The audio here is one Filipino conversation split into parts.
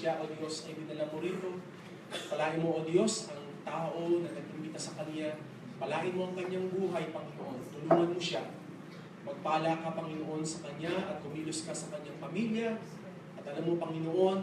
siya, O Diyos, ay dinala mo rito. Palain mo, O Diyos, ang tao na nag-imbita sa Kanya. Palain mo ang kanyang buhay, Panginoon. Tulungan mo siya. Magpala ka, Panginoon, sa Kanya at kumilos ka sa Kanyang pamilya. At alam mo, Panginoon,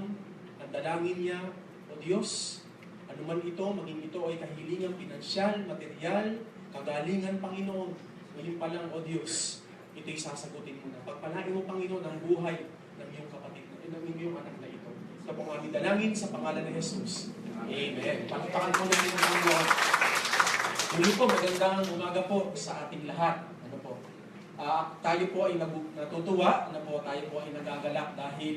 ang dalangin niya, O Diyos, anuman ito, maging ito ay kahilingan, pinansyal, material, kagalingan, Panginoon. Ngayon pa lang, O Diyos, ito'y sasagutin mo na. Pagpalain mo, Panginoon, ang buhay ng iyong kapatid, ng iyong anak na ito. Ito pong aming dalangin sa pangalan ni Jesus. Amen. Palakpakan po natin ang Panginoon. Muli po, magandang umaga po sa ating lahat. Ano po? Tayo po ay natutuwa, tayo po ay nagagalak dahil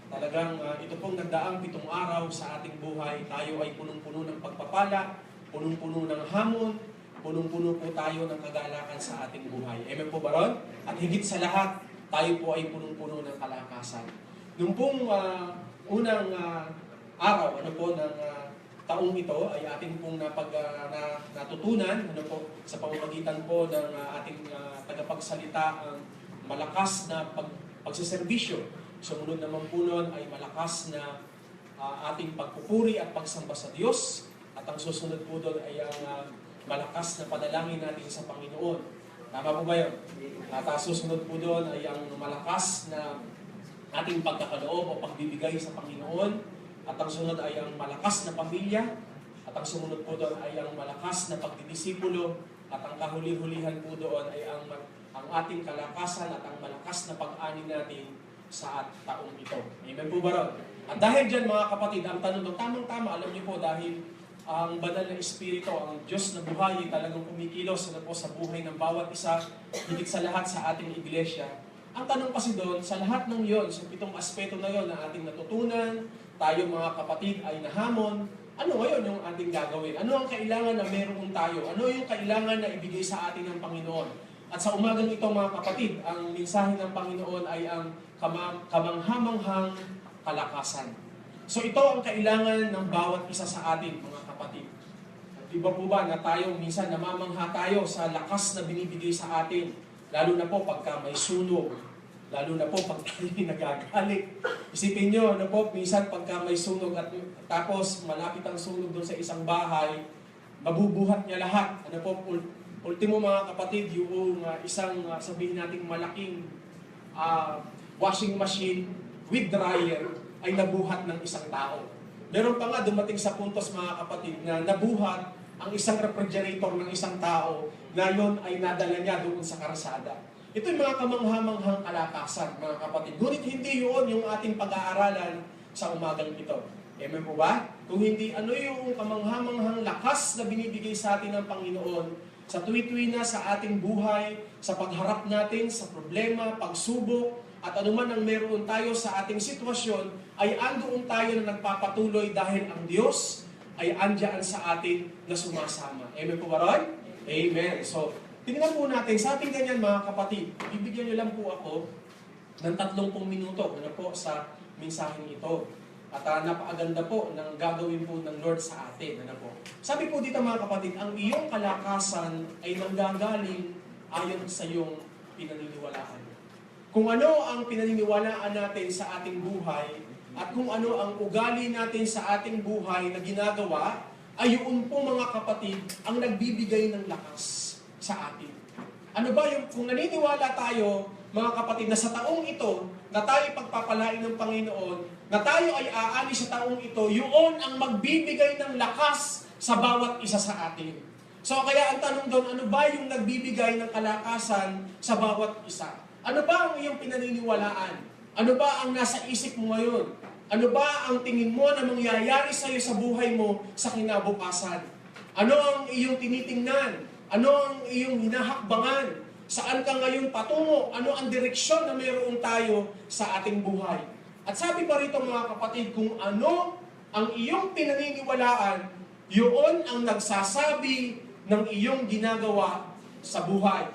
talagang ito pong nagdaang 7 araw sa ating buhay. Tayo ay punong-puno ng pagpapala, punong-puno ng hamon, punong-puno po tayo ng kagalakan sa ating buhay. Amen po ba ron? At higit sa lahat, tayo po ay punong-puno ng kalakasan. Nung pong unang araw ng taong ito ay ating pong natutunan sa pamamagitan po ng ating tagapagsalita ang malakas na pagsiservisyo. Sumunod naman po nun ay malakas na ating pagpupuri at pagsamba sa Diyos. At ang susunod po doon ay ang malakas na panalangin natin sa Panginoon. Tama po ba yun? At susunod po doon ay ang malakas na ating pagkakaloob o pagbibigay sa Panginoon. At ang sunod ay ang malakas na pamilya. At ang sumunod po doon ay ang malakas na pagdidisipulo. At ang kahuli-hulihan po doon ay ang ating kalakasan at ang malakas na pag-ani natin sa taong ito. Amen po ba ron? At dahil dyan mga kapatid, ang tanong doon, tamang-tama, alam niyo po, dahil ang banal na Espiritu, ang Diyos na buhay, talagang kumikilos po sa buhay ng bawat isa, higit sa lahat sa ating iglesia. Ang tanong kasi doon, sa lahat ng yon, sa 7 aspeto na yon na ating natutunan, tayo mga kapatid ay nahamon, ano ngayon yung ating gagawin? Ano ang kailangan na meron tayo? Ano yung kailangan na ibigay sa atin ng Panginoon? At sa umagang ito mga kapatid, ang mensahe ng Panginoon ay ang kamanghamanghang kalakasan. So ito ang kailangan ng bawat isa sa atin mga kapatid. Diba po ba na tayo minsan namamangha tayo sa lakas na binibigay sa atin? Lalo na po pagka may sunog. Lalo na po pag tayo nagagalit. Isipin nyo, minsan pagka may sunog at tapos malapit ang sunog doon sa isang bahay, mabubuhat niya lahat. Ultimo mga kapatid, yung isang sabihin nating malaking washing machine with dryer ay nabuhat ng isang tao. Meron pa nga dumating sa puntos mga kapatid na nabuhat ang isang refrigerator ng isang tao na yon ay nadala niya doon sa karsada. Ito yung mga kamanghamanghang kalakasan, mga kapatid. Ngunit hindi yun yung ating pag-aaralan sa umagang ito. Amen po ba? Kung hindi, ano yung kamanghamanghang lakas na binibigay sa atin ng Panginoon sa tuwi-tuwi na sa ating buhay, sa pagharap natin sa problema, pagsubok, at anuman ang meron tayo sa ating sitwasyon, ay andoon tayo na nagpapatuloy dahil ang Diyos ay andyan sa atin na sumasama. Amen po ba ron? Amen. So, tingnan po natin, sa ating ganyan mga kapatid, bibigyan niyo lang po ako ng 30 minuto sa mensaheng ito. At napakaganda po ng gagawin po ng Lord sa atin. Sabi po dito mga kapatid, ang iyong kalakasan ay nanggagaling ayon sa iyong pinaniniwalaan. Kung ano ang pinaniniwalaan natin sa ating buhay at kung ano ang ugali natin sa ating buhay na ginagawa, ay yun po mga kapatid ang nagbibigay ng lakas sa atin. Ano ba yung, kung naniniwala tayo, mga kapatid, na sa taong ito, na tayo pagpapalain ng Panginoon, na tayo ay aani sa taong ito, yun ang magbibigay ng lakas sa bawat isa sa atin. So kaya ang tanong doon, ano ba yung nagbibigay ng kalakasan sa bawat isa? Ano ba ang iyong pinaniniwalaan? Ano ba ang nasa isip mo ngayon? Ano ba ang tingin mo na mangyayari sa iyo sa buhay mo sa kinabukasan? Ano ang iyong tinitingnan? Ano ang iyong hinahakbangan? Saan ka ngayon patungo? Ano ang direksyon na mayroon tayo sa ating buhay? At sabi pa rito mga kapatid, kung ano ang iyong pinaniniwalaan, yun ang nagsasabi ng iyong ginagawa sa buhay.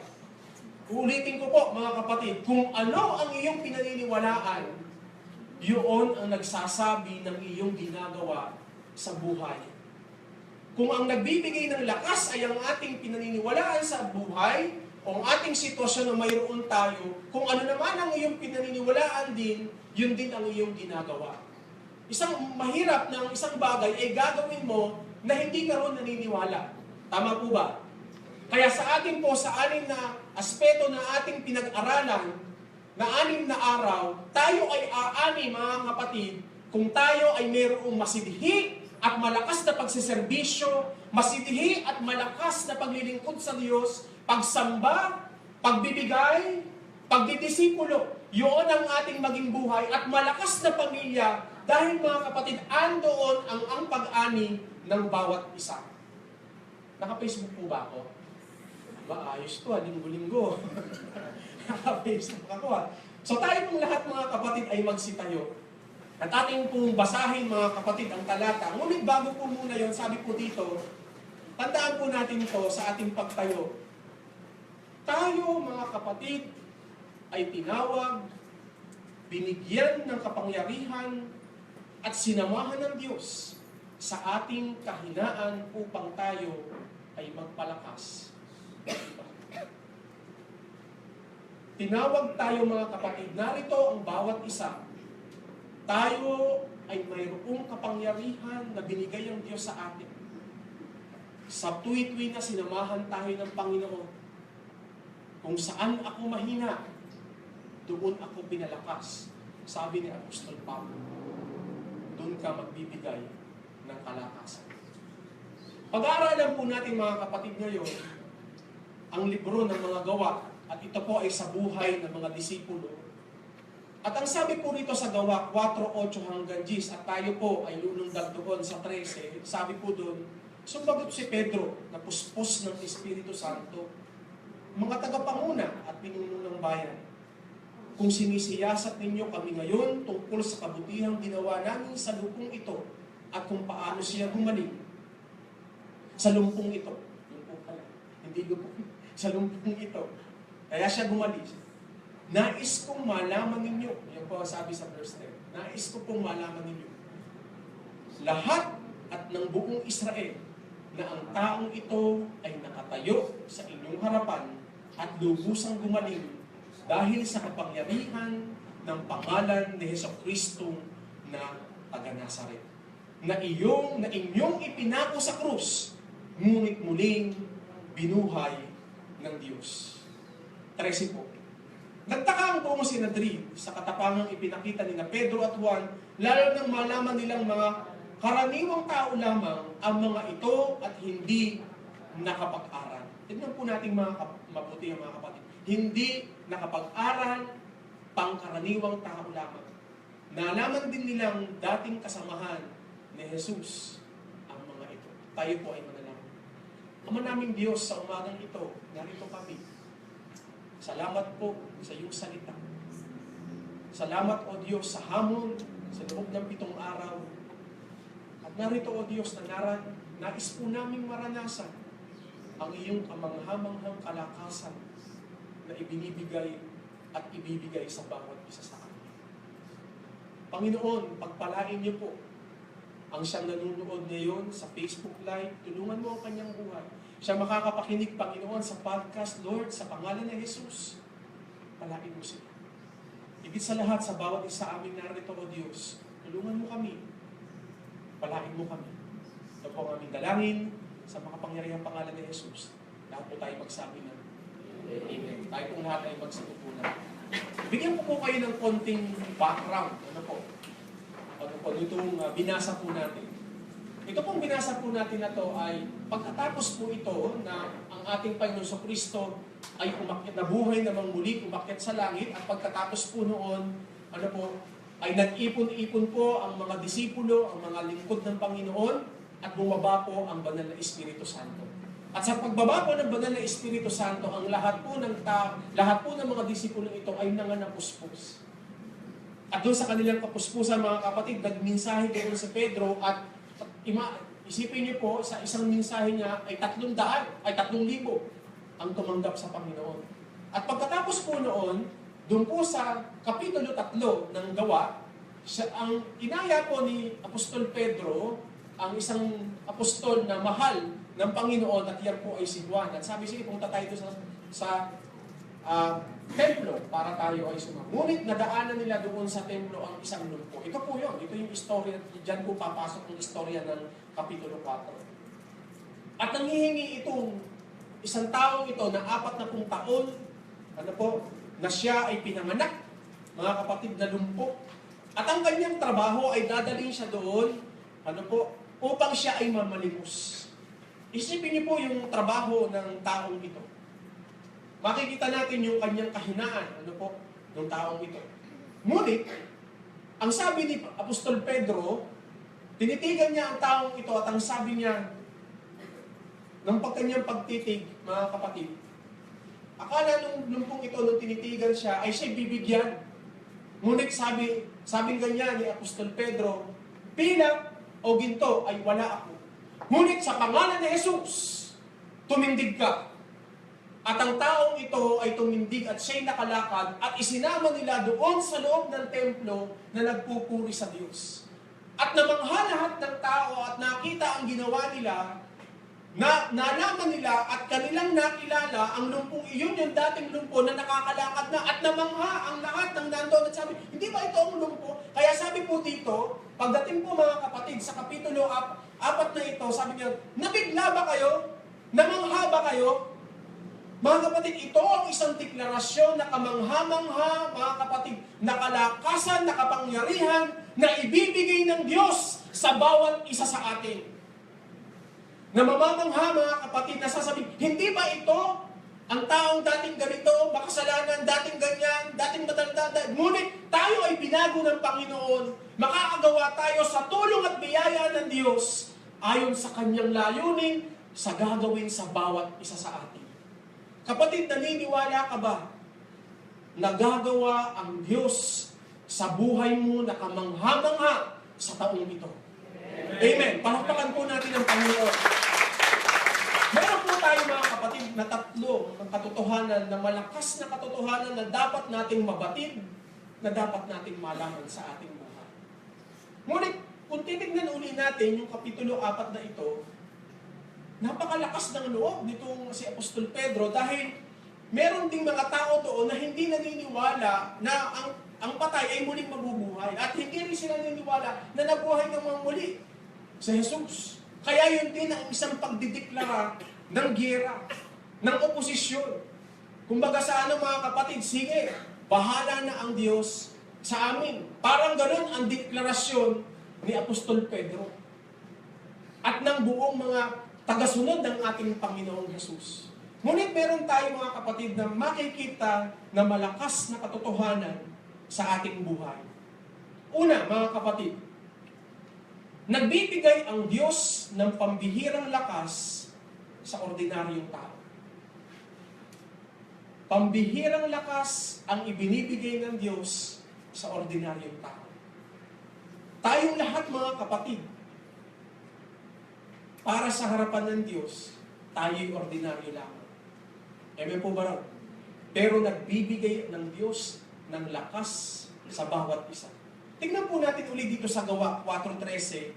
Uulitin ko po mga kapatid, kung ano ang iyong pinaniniwalaan, yun ang nagsasabi ng iyong ginagawa sa buhay. Kung ang nagbibigay ng lakas ay ang ating pinaniniwalaan sa buhay, o ang ating sitwasyon na mayroon tayo, kung ano naman ang iyong pinaniniwalaan din, yun din ang iyong ginagawa. isang mahirap na isang bagay ay gagawin mo na hindi ka ron naniniwala. Tama po ba? Kaya sa atin po, sa 6 na aspeto na ating pinag-aralan, na 6 na araw, tayo ay aani, mga kapatid, kung tayo ay mayroong masidhi at malakas na pagsiservisyo, masidhi at malakas na paglilingkod sa Diyos, pagsamba, pagbibigay, pagdidisipulo. Yun ang ating maging buhay at malakas na pamilya dahil mga kapatid, andoon ang pag-ani ng bawat isa. Naka-Facebook po ba ako? Ba, ayos to, linggo-linggo. Naka-Facebook ako. So tayo pong lahat mga kapatid ay magsitayo. At ating pong basahin mga kapatid ang talata. Ngunit bago po muna yon, sabi po dito, tandaan po natin to sa ating pagtayo. Tayo mga kapatid ay tinawag, binigyan ng kapangyarihan at sinamahan ng Diyos sa ating kahinaan upang tayo ay magpalakas. Tinawag tayo mga kapatid, narito ang bawat isa. Tayo ay mayroong kapangyarihan na binigay ng Diyos sa atin. Sa tuwi-tuwi na sinamahan tayo ng Panginoon. Kung saan ako mahina, doon ako pinalakas. Sabi ni Apostol Pablo, doon ka magbibigay ng kalakasan. Pag-aaralan po natin mga kapatid ngayon, ang libro ng mga gawa, at ito po ay sa buhay ng mga disipulo. At ang sabi po rito sa gawa, 4:8 hanggang 10, at tayo po ay lulundag doon sa 13, sabi po doon, sumagot si Pedro na puspos ng Espiritu Santo, mga tagapanguna at pinuno ng bayan, kung sinisiyasat ninyo kami ngayon tungkol sa kabutihang ginawa namin sa lumpong ito at kung paano siya gumaling sa lumpong ito. Lumpong pala. Hindi lumpong. Sa lumpong ito. Kaya siya gumaling. Nais kong malaman ninyo. Yan po sabi sa verse 10. Nais ko pong malaman ninyo. Lahat at ng buong Israel na ang taong ito ay nakatayo sa inyong harapan at lubusang gumaling dahil sa kapangyarihan ng pangalan ni Hesukristo na taga-Nazaret, na inyong ipinako sa krus, ngunit muling binuhay ng Diyos. 13 po. Nagtaka ang buong Sinedrin sa katapangang ipinakita ni Pedro at Juan, lalo nang malaman nilang mga karaniwang tao lamang ang mga ito at hindi nakapag-aral. Tignan po natin mabuti ang mga kapatid. Hindi nakapag-aral, pangkaraniwang tao lamang. Nalaman din nilang dating kasamahan ni Jesus ang mga ito. Tayo po ay manalangin. Ama naming Diyos, sa umagang ito, narito kami. Salamat po sa iyong salita. Salamat o Diyos sa hamon, sa loob ng 7 araw. At narito o Diyos na nais po naming maranasan ang iyong kamanghamanghang kalakasan na ibinibigay at ibibigay sa bawat isa sa amin. Panginoon, pagpalain niyo po ang siyang nanonood ngayon sa Facebook Live. Tulungan mo ang kanyang buhay. Siya makakapakinig, Panginoon, sa podcast, Lord, sa pangalan ni Jesus. Palain mo sila. Higit sa lahat, sa bawat isa aming narito, O Diyos, tulungan mo kami. Palain mo kami. Ito po ang aming dalangin sa makapangyarihang pangalan ni Jesus. Lahat po tayo magsabi na Amen. Tayo pong lahat ay magsakupunan. Bigyan ko po kayo ng konting background. Ano po? Itong binasa po natin. Ito pong binasa po natin na to ay pagkatapos po ito na ang ating Panginoon Kristo ay umakyat na buhay namang muli, umakyat sa langit, at pagkatapos po noon, ano po, ay nag-ipon-ipon po ang mga disipulo, ang mga lingkod ng Panginoon, at bumaba po ang banal na Espiritu Santo. At sa pagbaba po ng banal na Espiritu Santo, ang lahat po ng mga disipulong ito ay nangangapuspos. At doon sa kanilang kapuspusan, mga kapatid, nagminsahe doon sa Pedro, at isipin niyo po, sa isang mensahe niya ay 3,000 ang tumanggap sa Panginoon. At pagkatapos po noon, doon po sa Kapitulo 3 ng Gawa, ang inaya po ni Apostol Pedro, ang isang apostol na mahal ng Panginoon, at yan po ay si Juan. At sabi, sige, punta tayo doon sa templo para tayo ay sumama. Ngunit nadaanan nila doon sa templo ang isang lumpo. Ito po yun. Ito yung istorya. Diyan po papasok ang istorya ng Kapitulo 4. At nanghihingi itong isang taong ito na 40 taon, na siya ay pinanganak, mga kapatid, na lumpo. At ang kanyang trabaho ay dadalhin siya doon, upang siya ay mamalimos. Isipin niyo po yung trabaho ng taong ito. Makikita natin yung kanyang kahinaan, ng taong ito. Ngunit, ang sabi ni Apostol Pedro, tinitigan niya ang taong ito at ang sabi niya, ng kanyang pagtitig, mga kapatid, akala nung lumpong ito, nung tinitigan siya, ay siya'y bibigyan. Ngunit sabi ganyan ni Apostol Pedro, pila o ginto ay wala ako. Ngunit sa pangalan ni Jesus, tumindig ka. At ang taong ito ay tumindig at siya'y nakalakad at isinama nila doon sa loob ng templo na nagpupuri sa Diyos. At namangha lahat ng tao at nakita ang ginawa nila, na nalaman nila at kanilang nakilala ang lumpong iyon, yung dating lumpo na nakakalakad na, at namangha ang lahat ng nandoon at sabi, hindi ba ito ang lumpo? Kaya sabi po dito, pagdating po mga kapatid sa Kapitulo 4 na ito, sabi niya, nabigla ba kayo? Namangha ba kayo? Mga kapatid, ito ang isang deklarasyon na kamangha-mangha, mga kapatid, na kalakasan, na kapangyarihan, na ibibigay ng Diyos sa bawat isa sa atin. Na mamamangha, mga kapatid, na sasabihin, hindi ba ito ang taong dating ganito, makasalanan, dating ganyan, dating matanda, ngunit tayo ay binago ng Panginoon, makakagawa tayo sa tulong at biyaya ng Diyos, ayon sa kanyang layunin, sa gagawin sa bawat isa sa atin. Kapatid, naniniwala ka ba na gagawa ang Diyos sa buhay mo na kamangha-mangha sa taong ito? Amen. Palakpakan po natin ang Panginoon. Meron po tayo mga kapatid na tatlo ng katotohanan, na malakas na katotohanan na dapat nating mabatid, na dapat nating malaman sa ating buhay. Ngunit, kung titignan uli natin yung Kapitulo 4 na ito, napakalakas ng loob nitong si Apostol Pedro dahil meron ding mga tao doon na hindi naniniwala na ang patay ay muling mabubuhay. At hindi rin sila naniniwala na nabuhay ng mga muli sa Jesus. Kaya yun din ang isang pagdideklara ng giyera, ng oposisyon. Kumbaga sa mga kapatid, sige, bahala na ang Diyos sa amin. Parang ganun ang deklarasyon ni Apostol Pedro. At ng buong mga tagasunod ng ating Panginoong Jesus. Ngunit meron tayo mga kapatid na makikita na malakas na katotohanan sa ating buhay. Una, mga kapatid, nagbibigay ang Diyos ng pambihirang lakas sa ordinaryong tao. Pambihirang lakas ang ibinibigay ng Diyos sa ordinaryong tao. Tayong lahat mga kapatid, para sa harapan ng Diyos, tayo'y ordinaryo lamang. Amen po ba ron? Pero nagbibigay ng Diyos ng lakas sa bawat isa. Tingnan po natin ulit dito sa Gawa 4:13.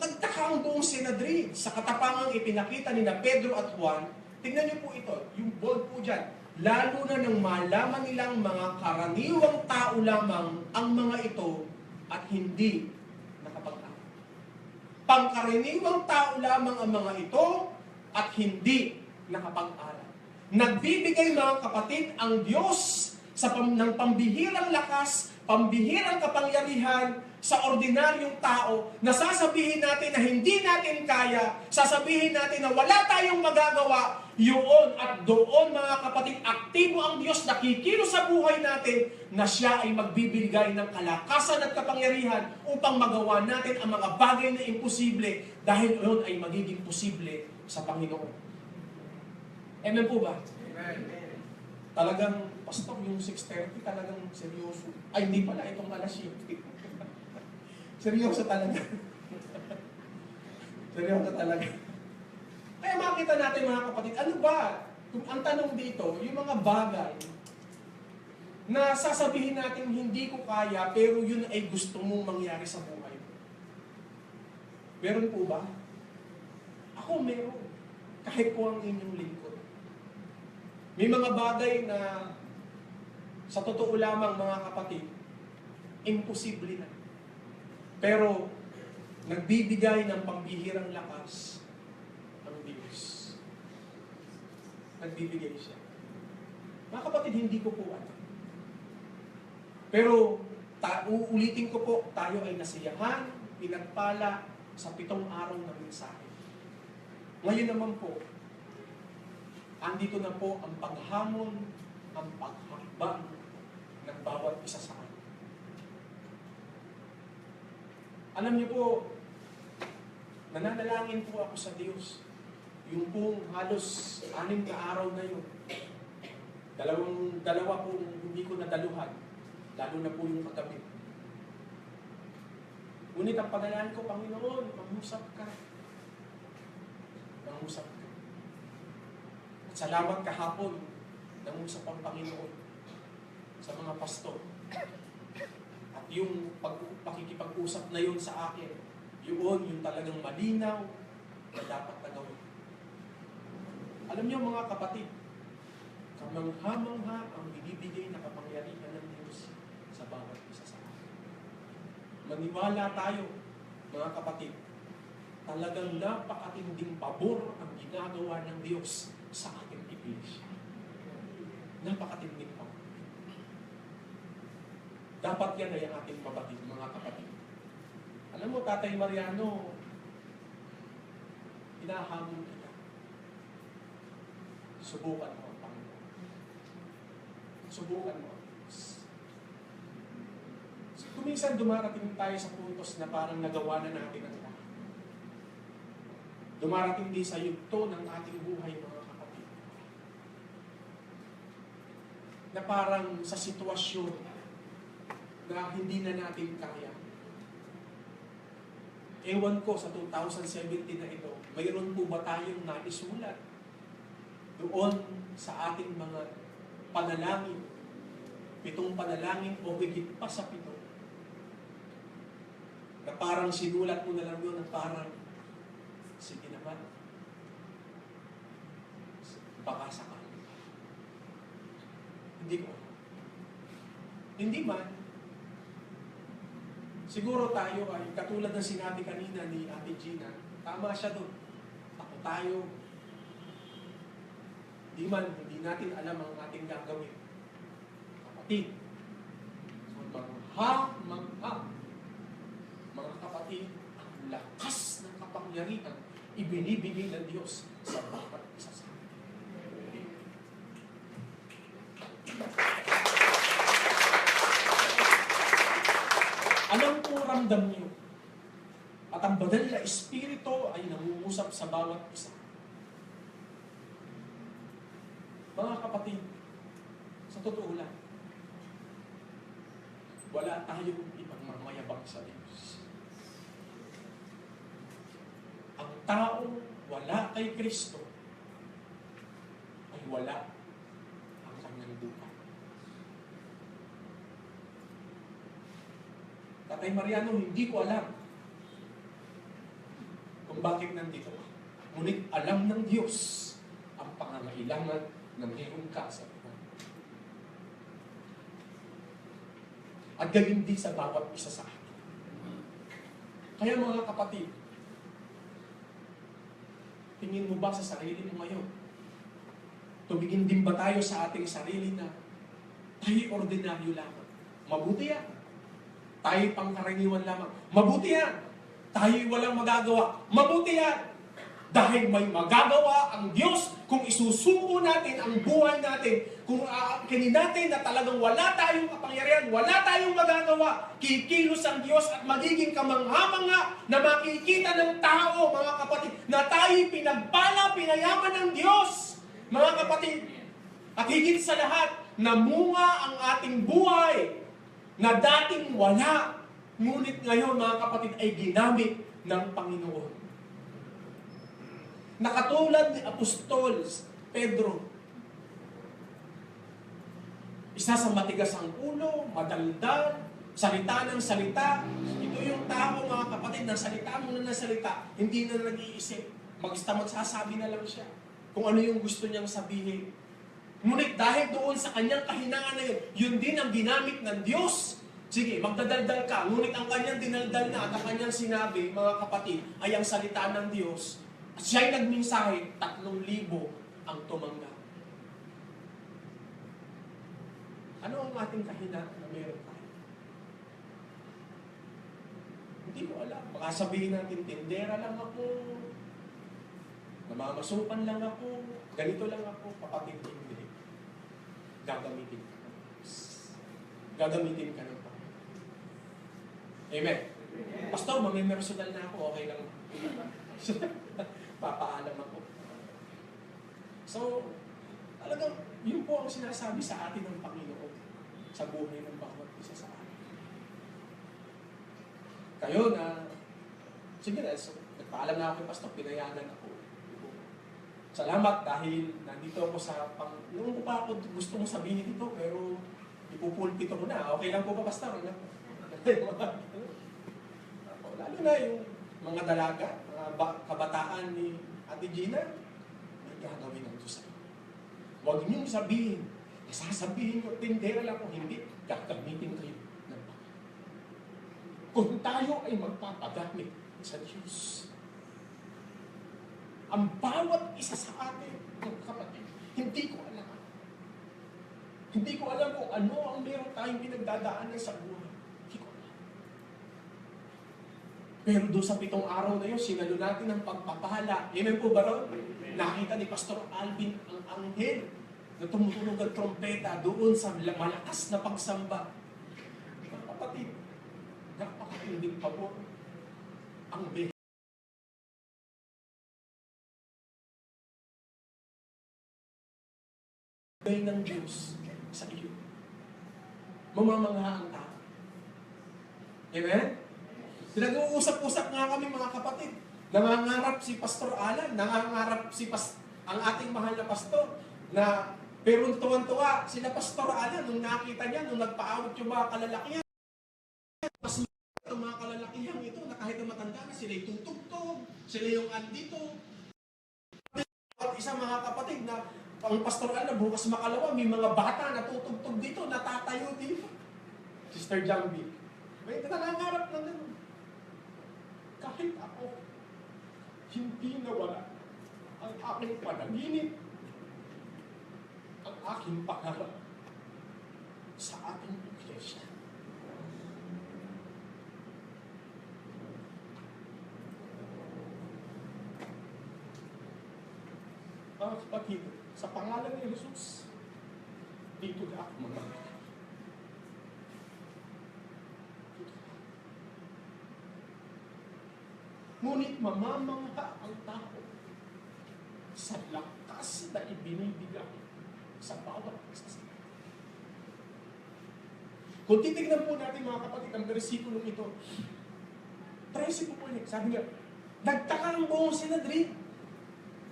Nagtaka ang buong Sanhedrin sa katapangang ipinakita ni na Pedro at Juan. Tingnan niyo po ito, yung bold po dyan. Lalo na nang malaman nilang mga karaniwang tao lamang ang mga ito at hindi nakapag-aral. Pangkaraniwang tao lamang ang mga ito at hindi nakapag-aral. Nagbibigay mga kapatid ang Diyos ng pambihirang lakas, pambihirang kapangyarihan sa ordinaryong tao na sasabihin natin na hindi natin kaya, sasabihin natin na wala tayong magagawa, yun at doon mga kapatid, aktibo ang Diyos na kikilos sa buhay natin na siya ay magbibigay ng kalakasan at kapangyarihan upang magawa natin ang mga bagay na imposible dahil yun ay magiging posible sa Panginoon. Amen po ba? Amen. Talagang, pastor, yung 6:30 talagang seryoso. Ay, hindi pala, itong alas 7. Seryoso talaga. Seryoso talaga. Kaya makita natin mga kapatid, ano ba? Kung ang tanong dito, yung mga bagay na sasabihin natin hindi ko kaya, pero yun ay gusto mong mangyari sa buhay mo. Meron po ba? Ako meron. Kahit po ang inyong lingkod. May mga bagay na Sa totoo lamang mga kapatid, imposible na. Pero, nagbibigay ng pambihirang lakas ang Diyos. Nagbibigay siya. Mga kapatid, hindi ko po alam. Pero, uulitin ko po, tayo ay nasiyahan, pinagpala sa 7 araw na mensahe. Ngayon naman po, andito na po ang paghamon, ang paghakbang ng bawat isa sa atin. Alam niyo po, nananalangin po ako sa Diyos. Yung pong halos 6 na araw na yun, dalawa po hindi ko nadaluhan, lalo na po yung kagabi. Ngunit ang panalangin ko, Panginoon, mangusap ka. Mangusap ka. At salamat kahapon, nangusap ang Panginoon sa mga pastor. At yung pakikipag-usap na yun sa akin, yung talagang malinaw na dapat na gawin. Alam niyo mga kapatid, kamangha-mangha ang binibigay na kapangyarihan ng Diyos sa bawat isa sa atin. Maniwala tayo, mga kapatid, talagang napakatinding pabor ang ginagawa ng Diyos sa ating iglesia. Napakatinding pabor. Dapat yan ay ang ating mabatid, mga kapatid. Alam mo, Tatay Mariano, hinahamon kita. Subukan mo ang Panginoon. Subukan mo ang Diyos. Kuminsan dumarating tayo sa puntos na parang nagawa na natin ang lahat. Dumarating din sa yugto ng ating buhay, mga kapatid. Na parang sa sitwasyon na hindi na natin kaya. Ewan ko sa 2017 na ito, mayroon po ba tayong naisulat doon sa ating mga panalangin, 7 panalangin o higit pa sa 7, na parang sinulat mo na lang yun na parang, sige naman, baka sakali. Hindi ko. Hindi man, siguro tayo ay, katulad ng sinabi kanina ni Ate Gina, tama siya doon. Ako tayo. Di man, hindi natin alam ang ating gagawin. Kapatid, mga kapatid, ang lakas ng kapangyarihan ibinibigay ng Diyos sa bawat isa sa atin. Alam po, ramdam niyo. At ang banal na Espiritu ay nangungusap sa bawat isa. Mga kapatid, sa totoo lang, wala tayong ipagmamayabang sa Diyos. Ang taong wala kay Kristo ay wala ang kanyang buhay. Tatay Mariano, hindi ko alam kung bakit nandito ka. Ngunit alam ng Diyos ang pangangailangan na meron ka sa buhay. At gayon din sa bawat isa sa atin. Kaya mga kapatid, tingin mo ba sa sarili mo ngayon? Tumingin din ba tayo sa ating sarili na tayo ordinaryo lamang? Mabuti yan. Tayo pangkaraniwan lamang. Mabuti yan. Tayo walang magagawa. Mabuti yan. Dahil may magagawa ang Diyos kung isusuko natin ang buhay natin. Kung aakinin natin na talagang wala tayong kapangyarihan, wala tayong magagawa, kikilos ang Diyos at magiging kamangha-mangha na makikita ng tao, mga kapatid, na tayo pinagpala, pinayaman ng Diyos, mga kapatid. At higit sa lahat, namunga ang ating buhay na dating wala, ngunit ngayon, mga kapatid, ay ginamit ng Panginoon. Nakatulad ni Apostol Pedro, isa sa matigas ang ulo, madaldal, salita ng salita. Ito yung tao, mga kapatid, na salita mo na salita, hindi na nag-iisip. Magsasabi na lang siya kung ano yung gusto niyang sabihin. Ngunit dahil doon sa kanyang kahinaan na yun, yun din ang ginamit ng Diyos. Sige, magdadaldal ka, ngunit ang kanyang dinaldal na at ang kanyang sinabi, mga kapatid, ay ang salita ng Diyos. At siya'y nagmensahe, 3,000 ang tumanggap. Ano ang ating kahinaan na meron tayo? Hindi ko alam. Baka sabihin natin, tindera lang ako, namamasukan lang ako, ganito lang ako, kapatid, hindi. Gagamitin ka ng Diyos. Gagamitin ka ng Panginoon. Amen. Pastor, mamimersonal na ako, okay lang. Papaalam ako. So, talagang, yun po ang sinasabi sa atin ng Panginoon sa buhay ng bawat isa sa atin. Kayo na, sige na, so, nagpaalam na ako kay Pastor, pinayanan ako. Salamat dahil nandito ako sa nung pa ako gusto mong sabihin ito, pero ipupulpito ko na. Okay lang po ba, Pastor? Ano? Lalo na yung mga dalaga, mga kabataan ni Ate Gina, may gagawin ng Diyos. Huwag niyong sabihin, sasabihin ko, tindera lang ko, hindi, gagamitin kayo ng Panginoon. Kung tayo ay magpapagamit sa Diyos, ang bawat isa sa atin, mga kapatid, hindi ko alam. Hindi ko alam kung ano ang meron tayong pinagdadaanan sa buhay. Hindi ko alam. Pero doon sa 7 araw na yun, sinalo natin ang pagpapala. Amen po ba ron? Nakita ni Pastor Alvin ang anghel na tumutunog ang trompeta doon sa malakas na pagsamba. Mga kapatid, napakatinding pabor ang ng Diyos sa iyo. Mamamangha ang tao. Amen? Nag-uusap-usap nga kami mga kapatid. Nangangarap si Pastor Alan, nangangarap ang ating mahal na pastor, na pero tuwan-tuwa sila Pastor Alan nung nakita niya, nung nagpaawit yung mga kalalakihan. Mas ang mga kalalakihan ito na kahit na matanda na, sila yung tutugtog, sila yung andito. At isa mga kapatid na ang Pastor Alan, bukas makalawa, may mga bata na tutugtog dito, natatayo dito. Sister Jambi, may nangangarap na gano'n. Kahit ako, hindi nawala ang aking panaginip, ang aking pangarap sa ating iglesia. Mga kapatid, sa pangalan ni Jesus, dito na ako mamamangha. Ngunit mamamangha ang tao sa lakas na ibinibigay sa bawat isa sa atin. Kung titignan po natin mga kapatid ang versikulong ito, 13 po ulit, sabi nga, nagtaka ang buong Sinedrin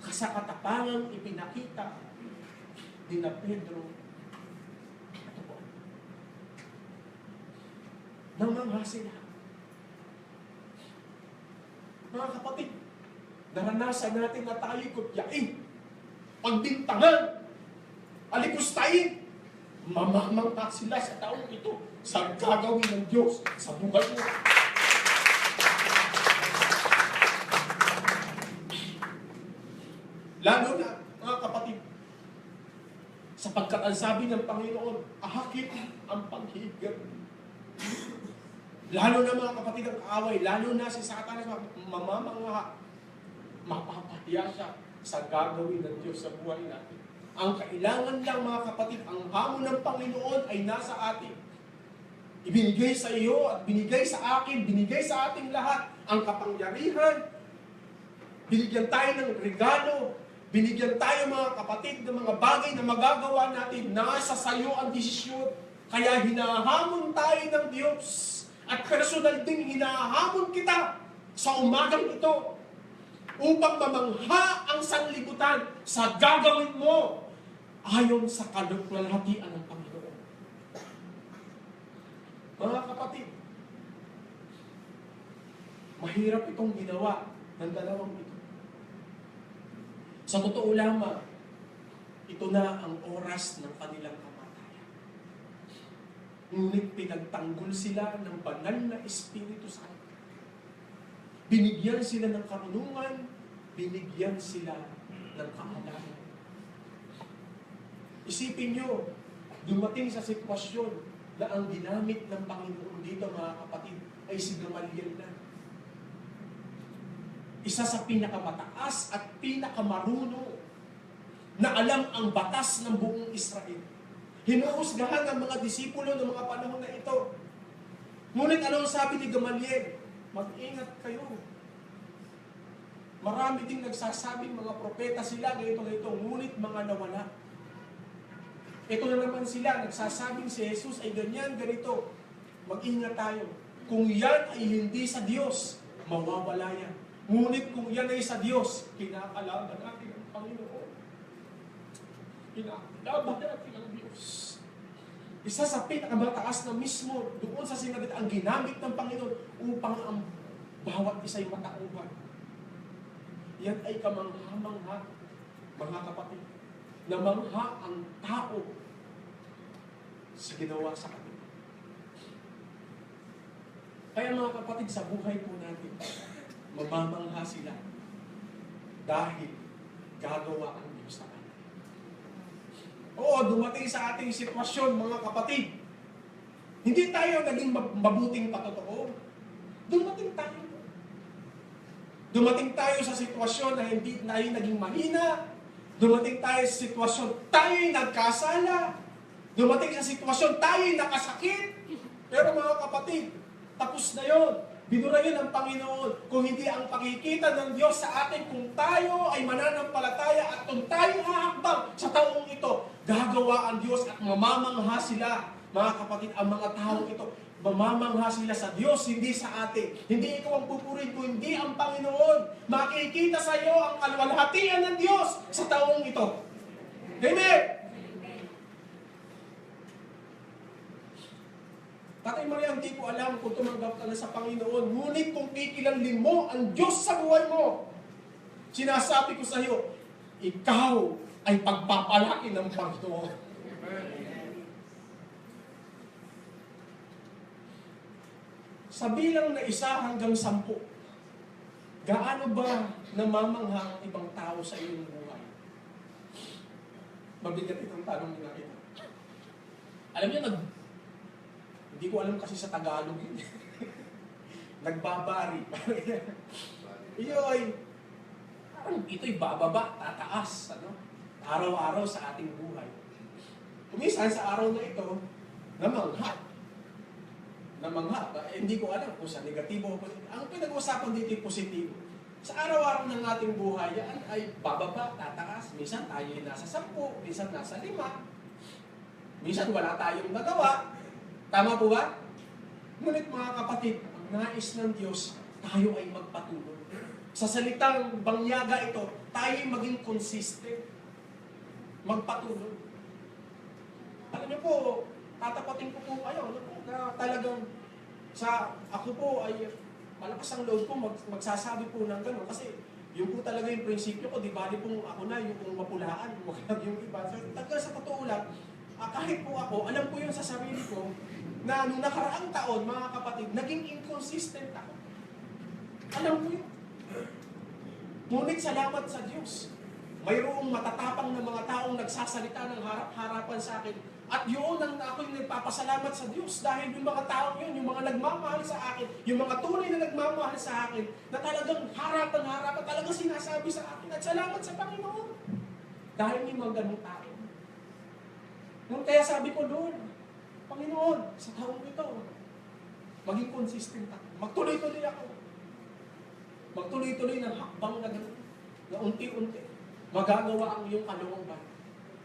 sa katapangang ipinakita ni na Pedro at Juan. Namangha sila. Mga kapatid, naranasan natin na tayo'y kutyain, pagbintangan, alipustahin. Mamamangha sila sa taong ito sa gagawin ng Diyos sa buhay mo. Lalo na, mga kapatid, sapagkat ang sabi ng Panginoon, ahakit ang paghigit. Lalo na mga kapatid ang kaaway, lalo na si Satanas, mamamangha, mapapahiya siya sa gagawin ng Diyos sa buhay natin. Ang kailangan lang mga kapatid, ang hamon ng Panginoon ay nasa atin. Ibinigay sa iyo at binigay sa akin, binigay sa ating lahat ang kapangyarihan. Binigyan tayo ng regalo. Binigyan tayo mga kapatid ng mga bagay na magagawa natin. Nasa sayo ang desisyon. Kaya hinahamon tayo ng Diyos. At personal din hinahamon kita sa umagang ito upang mamangha ang sanlibutan sa gagawin mo ayon sa kaluwalhatian ng Panginoon. Mga kapatid, mahirap itong ginawa ng dalawang ito. Sa totoo lamang, ito na ang oras ng kanilang kamatayan. Ngunit pinagtanggol sila ng banal na Espiritu Santo. Binigyan sila ng karunungan, binigyan sila ng kaalaman. Isipin nyo, dumating sa sitwasyon na ang ginamit ng Panginoon dito, mga kapatid, ay si Gamaliel na. Isa sa pinakamataas at pinakamarunong na alam ang batas ng buong Israel. Hinuhusgahan ng mga disipulo ng mga panahon na ito. Ngunit anong sabi ni Gamaliel? Mag-ingat kayo. Marami ding nagsasabing mga propeta sila, ganito, ngunit mga nawala. Ito na naman sila, nagsasabing si Jesus ay ganyan, ganito. Mag-ingat tayo. Kung yan ay hindi sa Diyos, mawawala yan. Ngunit kung yan ay sa Diyos, kinakalaban natin ang Panginoon. Kinakalaban natin ang Diyos. Isa sa pinakamataas na mismo, doon sa sinabi ang ginamit ng Panginoon upang ang bawat isa'y matauhan. Yan ay kamangha-mangha, mga kapatid, na mangha ang tao sa ginawa sa kanila. Kaya mga kapatid, sa buhay po natin, mamamangha sila dahil gagawa ang Diyos sa kanila. Oo, dumating sa ating sitwasyon, mga kapatid. Hindi tayo naging mabuting patotoo. Dumating tayo sa sitwasyon na hindi tayo naging mahina. Dumating tayo sa sitwasyon tayo'y nagkasala. Dumating sa sitwasyon tayo'y nakasakit. Pero mga kapatid, tapos na yun. Binura yun ng Panginoon. Kung hindi ang pakikita ng Diyos sa atin, kung tayo ay mananampalataya at kung tayo hahakbang sa taong ito, gagawa ang Diyos at mamamangha sila. Mga kapatid, ang mga taong ito, mamamangha sila sa Diyos, hindi sa atin. Hindi ikaw ang pupurihin ko, hindi ang Panginoon. Makikita sa iyo ang kalwalhatian ng Diyos sa taong ito. Amen! Tatay Maria, hindi ko alam kung tumanggap ka na sa Panginoon. Ngunit kung kikilanlin mo ang Diyos sa buhay mo, sinasabi ko sa iyo, ikaw ay pagpapalaki ng Panginoon. Sa bilang na 1 hanggang 10, gaano ba namamangha ang ibang tao sa iyong buhay? Mabigat itong tanong nila ito. Alam niyo, hindi ko alam kasi sa Tagalog yun. Nagbabari. Ito'y bababa, tataas. Ano? Araw-araw sa ating buhay. Kuminsan sa araw na ito, namangha. Hindi ko alam kung sa negatibo o positibo. Ang pinag-uusapan dito ay positibo. Sa araw-araw ng ating buhay, yan ay bababa, tataas. Minsan tayo ay nasa 10, minsan nasa 5. Minsan wala tayong nagawa. Tama po ba? Ngunit mga kapatid, ang nais ng Diyos, tayo ay magpatuloy. Sa salitang bangyaga ito, tayo ay maging consistent. Magpatuloy. Alam niyo po, tatapatin ko po kayo, na talagang ako po ay malakas ang loob ko magsasabi po ng gano'n. Kasi yun po talaga yung prinsipyo ko, di bali pong ako na yung mapulaan, yung iba. Sa totoo lang, kahit po ako, alam ko yun sa sarili ko, na nung nakaraang taon, mga kapatid, naging inconsistent ako. Alam ko yun. Ngunit salamat sa Diyos. Mayroong matatapang na mga taong nagsasalita ng harap-harapan sa akin. At yun ang ako'y nagpapasalamat sa Diyos. Dahil yung mga taong yun, yung mga nagmamahal sa akin, yung mga tunay na nagmamahal sa akin, na talagang harapan-harapan, talagang sinasabi sa akin, at salamat sa Panginoon. Dahil may mga ganong tao. Nung kaya sabi ko doon, Panginoon, sa taong ito, maging consistent ako. Magtuloy-tuloy ako. Magtuloy-tuloy ng hakbang na gano'n. Na unti-unti. Magagawa ang iyong kalooban.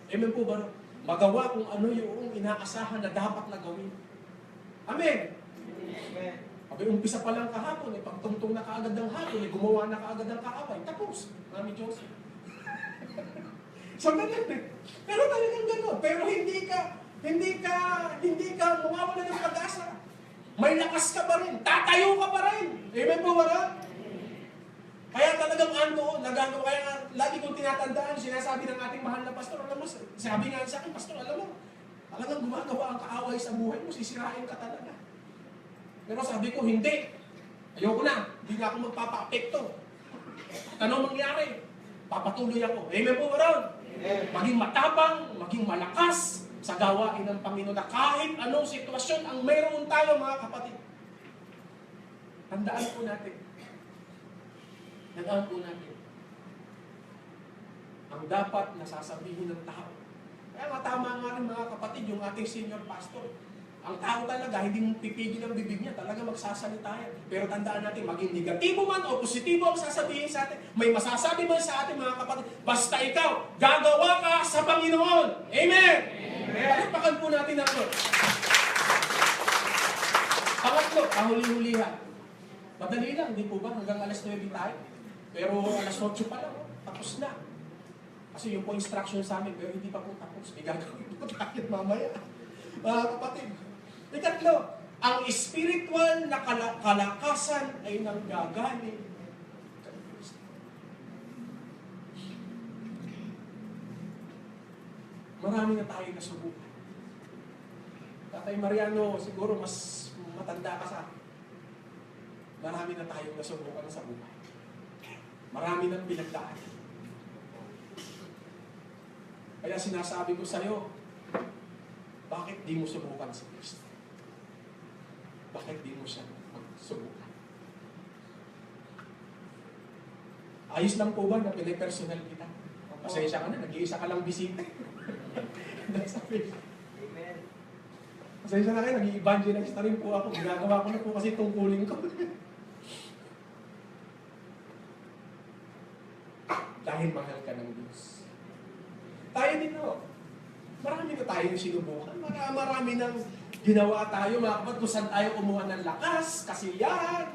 Amen po ba? Magawa kung ano yung inaasahan na dapat na gawin. Amen? Amen. Abi, umpisa pa lang kahapon, pagtungtong na kaagad ng hapon, gumawa na kaagad ng kaaway. Tapos, Mami Joseph. So, ganun eh. Pero talagang gano'n. Pero hindi ka mawawala ng pag-asa. May lakas ka pa rin. Tatayo ka pa rin. Amen po ba? Kaya talaga nagagawa ko, nagagawa. Kaya nga, lagi kong tinatandaan, sinasabi ng ating mahal na pastor, alam mo, sabi nga sa akin, pastor, alam mo, talagang gumagawa ang kaaway sa buhay mo, sisirain ka talaga. Pero sabi ko, hindi. Ayoko na, hindi na ako magpapa-apekto. At anong mangyari? Papatuloy ako. Amen po, Aaron? Maging matapang, maging malakas sa gawain ng Panginoon na kahit anong sitwasyon ang mayroon tayo, mga kapatid. Tandaan po natin. Tandaan po natin. Ang dapat nasasabihin ng tao. Kaya matama nga rin, mga kapatid, yung ating senior pastor. Ang tao talaga, hindi mo pipigil ang bibig niya, talaga magsasalita yan. Pero tandaan natin, maging negatibo man o positibo ang sasabihin sa atin, may masasabi man sa atin, mga kapatid, basta ikaw, gagawa ka sa Panginoon. Amen! Palakpakan po natin ang Lord. Pangatlo, kahuli-hulihan. Madali lang, hindi po ba? Hanggang alas 9 tayo. Pero alas 8 pa lang, tapos na. Kasi yung po instruction sa amin, pero hindi pa po tapos. May gagawin po tayo mamaya. Mga kapatid. Ikatlo, ang spiritual na kalakasan ay nanggagaling kay Kristo. Marami na tayo nasubukan. Tatay Mariano, siguro mas matanda ka sa akin. Marami na tayong nasubukan sa buhay. Marami nang pinagdaan. Kaya sinasabi ko sa iyo, bakit di mo subukan si Kristo? Bakit di mo siya subukan? Ayos lang po ba na pinipersonal kita? Pasensya ka na, nag-iisa ka lang bisita. Amen. Pasensya na kayo, nag-i-evangelist na rin po ako. Ginagawa ko na po kasi tungkulin ko. Dahil mahal ka ng Diyos. Tayo din no. Marami na tayong sinubukan. Marami nang ginawa tayo, mga kapatid, kung saan tayo kumuha ng lakas, kasiyahan.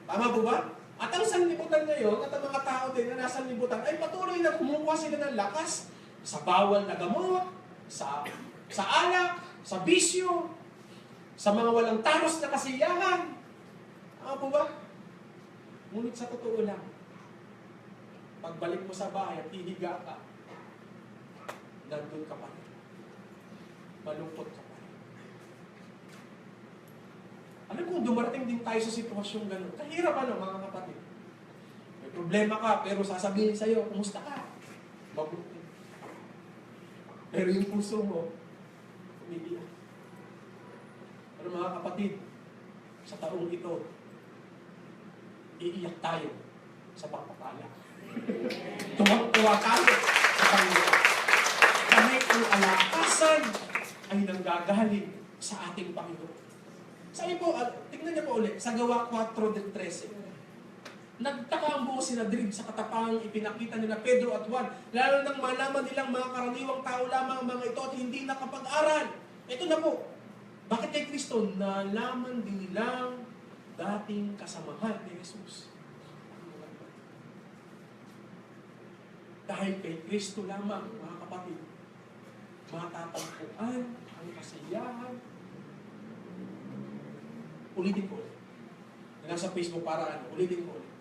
Tama po ba? At ang sanlibutan ngayon, at ang mga tao din na nasa sanlibutan, ay patuloy na kumuha sila ng lakas sa bawal na gamot, sa alak, sa bisyo, sa mga walang taros na kasiyahan. Tama po ba? Ngunit sa totoo lang, pagbalik mo sa bahay at hihiga ka, nandun ka pa rin. Malungkot ka pa rin. Alam kung dumarating din tayo sa sitwasyong gano'n, kahirap mga kapatid. May problema ka, pero sasabihin sa'yo, kumusta ka? Mabuti. Pero yung puso mo, umiiyak. Pero mga kapatid, sa taong ito, iiyak tayo sa pagpapala. Tuwang-tuwa tayo sa Panginoon. Kami ang kalakasan ay nanggagaling sa ating Panginoon. Sabi po, tingnan niyo po ulit, sa Gawa 4:13. Nagtaka ang buong Sinadrid sa katapangang ipinakita nila Pedro at Juan, lalo nang malaman nilang mga karaniwang tao lamang ang mga ito at hindi nakapag-aral. Ito na po, bakit kay Kristo? Nalaman din nilang dating kasamahan ni Jesus. Dahil kay Kristo lamang, mga kapatid, matatagpuan ang kasiyahan. Ulitin ko ulit. Nasa Facebook para ulitin ko ulit.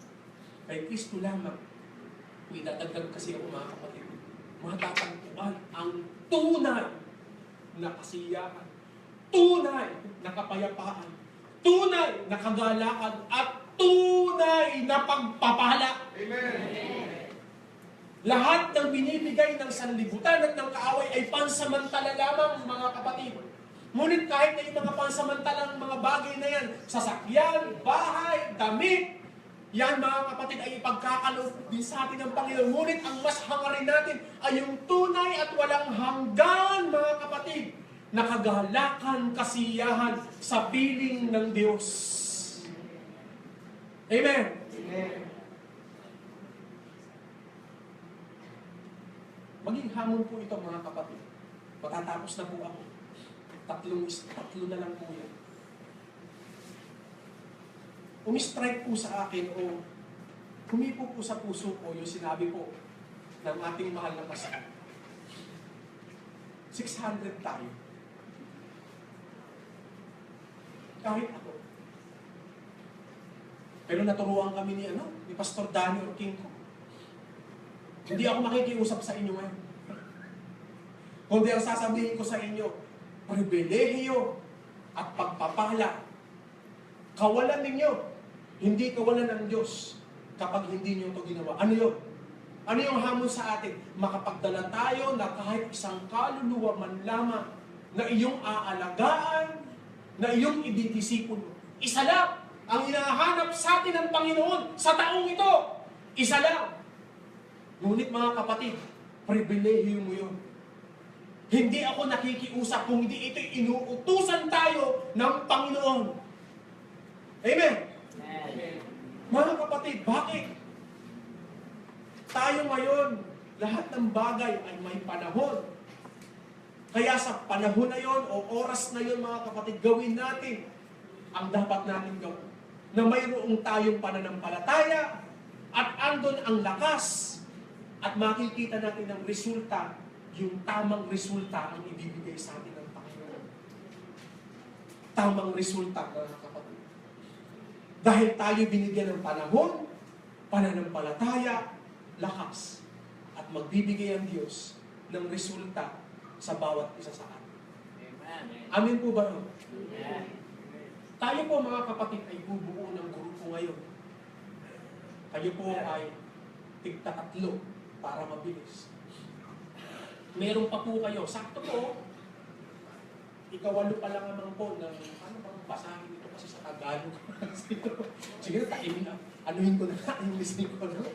Kay Kristo lamang, kung idadagdag kasi ako, mga kapatid, matatagpuan ang tunay na kasiyahan, tunay na kapayapaan, tunay na kagalakan, at tunay na pagpapala. Amen. Lahat ng binibigay ng sanlibutan at ng kaaway ay pansamantala lamang, mga kapatid. Ngunit kahit na yung mga pansamantalang mga bagay na yan, sasakyan, bahay, damit, yan mga kapatid ay ipagkakaloob din sa atin ng Panginoon. Ngunit ang mas hangarin natin ay yung tunay at walang hanggan, mga kapatid, na kagalakan, kasiyahan sa piling ng Diyos. Amen? Amen. Maging hamon po ito, mga kapatid. Matatapos na po ako. Tatlo na lang po yan. Umistrike po sa akin o humipo po sa puso ko yung sinabi po ng ating mahal na pastor. 600 tayo. Kahit ako. Pero naturuan kami ni Pastor Danny Orquinco. Hindi ako makikiusap sa inyo ngayon. Kundi ang sasabihin ko sa inyo, pribilehiyo at pagpapala, kawalan ninyo, hindi kawalan ng Diyos kapag hindi nyo ito ginawa. Ano yun? Ano yung hamon sa atin? Makapagdala tayo na kahit isang kaluluwa man lamang na iyong aalagaan, na iyong ididisipulo. Isa lang ang hinahanap sa atin ng Panginoon sa taong ito. Isa lang. Ngunit mga kapatid, pribilehiyo mo yun. Hindi ako nakikiusap kung hindi ito inuutusan tayo ng Panginoon. Amen? Amen. Mga kapatid, bakit? Tayo ngayon, lahat ng bagay ay may panahon. Kaya sa panahon na yon o oras na yon, mga kapatid, gawin natin ang dapat natin gawin. Na mayroong tayong pananampalataya at andon ang lakas at makikita natin ang resulta, yung tamang resulta ang ibibigay sa atin ng Panginoon. Tamang resulta, mga kapatid. Dahil tayo binigyan ng panahon, pananampalataya, lakas, at magbibigay ang Diyos ng resulta sa bawat isa sa atin. Amen. Amin po ba? Amen. Tayo po mga kapatid ay bubuo ng grupo ngayon. Kayo po ay tigta-tatlo para mabilis. Meron pa po kayo. Sakto po, ikawalo pa lang naman po ng ano bang basahin ito kasi sa Tagalog. Sige na, anuhin ko na yung listening ko. No?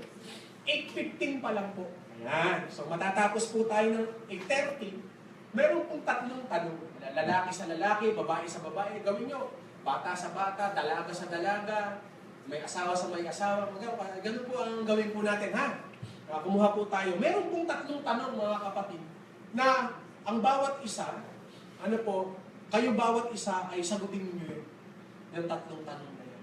8:15 pa lang po. Ayan. So matatapos po tayo ng 8:30. Meron pong tatlong tanong. Lalaki sa lalaki, babae sa babae. Gawin nyo. Bata sa bata, dalaga sa dalaga, may asawa sa may asawa. Ganun po ang gawin po natin, ha? Kumuha po tayo. Meron pong tatlong tanong, mga kapatid, na ang bawat isa, kayo bawat isa ay sagutin niyo yung tatlong tanong na yun.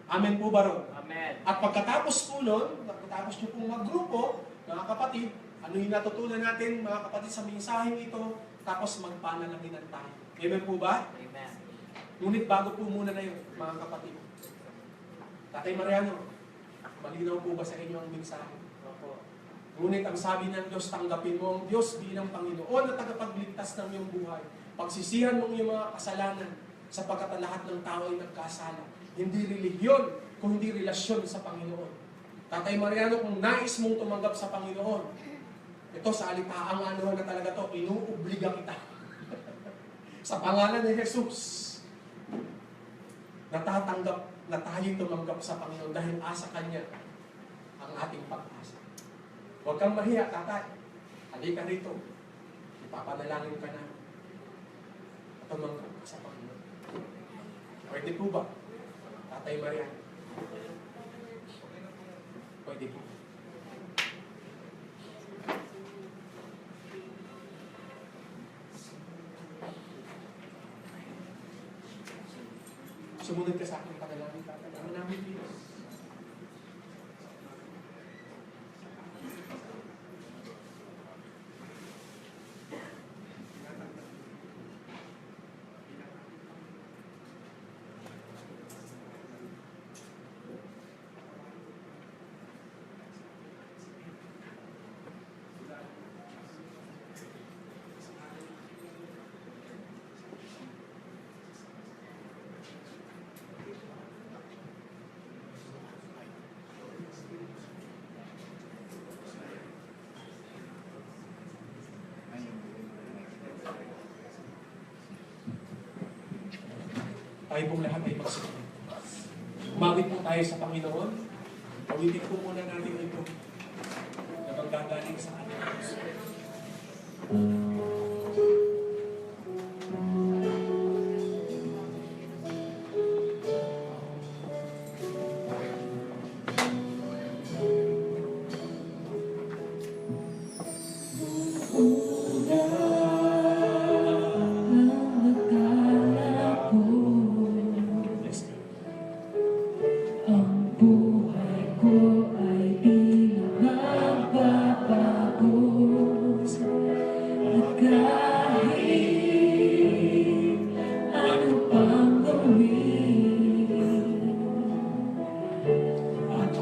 Amen po ba ron? Amen. At pagkatapos po nun, pagkatapos nyo pong maggrupo, mga kapatid, ano yung natutunan natin, mga kapatid, sa mensaheng ito, tapos magpanalaginan tayo. Amen po ba? Amen. Ngunit bago po muna na yun, mga kapatid. Tatay Mariano, malinaw po ba sa inyo ang mensahe? Opo. Ngunit ang sabi ng Diyos, tanggapin mo ang Diyos bilang Panginoon na tagapagligtas ng iyong buhay. Pagsisihan mo ang iyong mga kasalanan sapagkat ang lahat ng tao ay nagkasala. Hindi relihiyon, kung hindi relasyon sa Panginoon. Tatay Mariano, kung nais mong tumanggap sa Panginoon, ito sa alitaang na talaga to, inuobliga kita. Sa pangalan ni Jesus, natatanggap na tayo tumanggap sa Panginoon dahil asa Kanya ang ating pag-asa. Huwag kang mahiya, tatay. Halika rito. Ipapanalangin ka na. At tumanggap ka sa Panginoon. Pwede po ba? Tatay Marian. Pwede po. Sumunod ka sa aking panalangin, tatay. Ano namin, please? Tayo pong lahat ay magsikamit. Umawit po tayo sa Panginoon. Awitin po muna natin ito na manggagaling sa ating Diyos.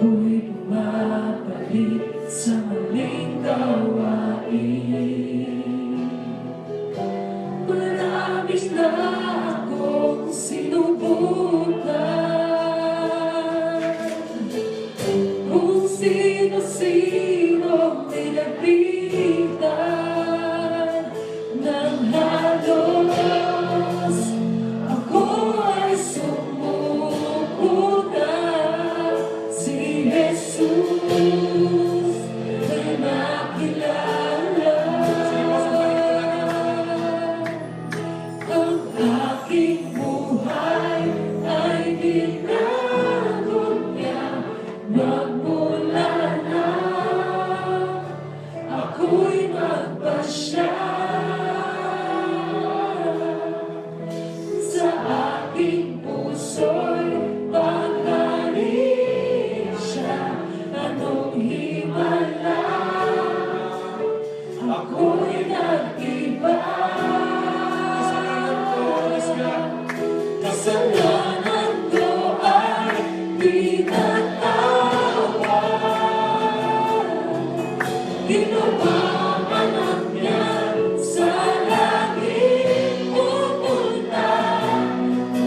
ako'y bumabalik sa maling gawain. Marami na akong sinubukan, kung sino-sino nilapitan ng halos. Ako ay sumuko na, si Jesus na nakilala. Ang aking buhay ay binago niya magmula na ako'y magpasya. Sa aking puso'y pagharin siya, anong himala, ako'y nag-iba. Kasalanan ko ay pinatawad, ginawa anak niya sa langit pupunta.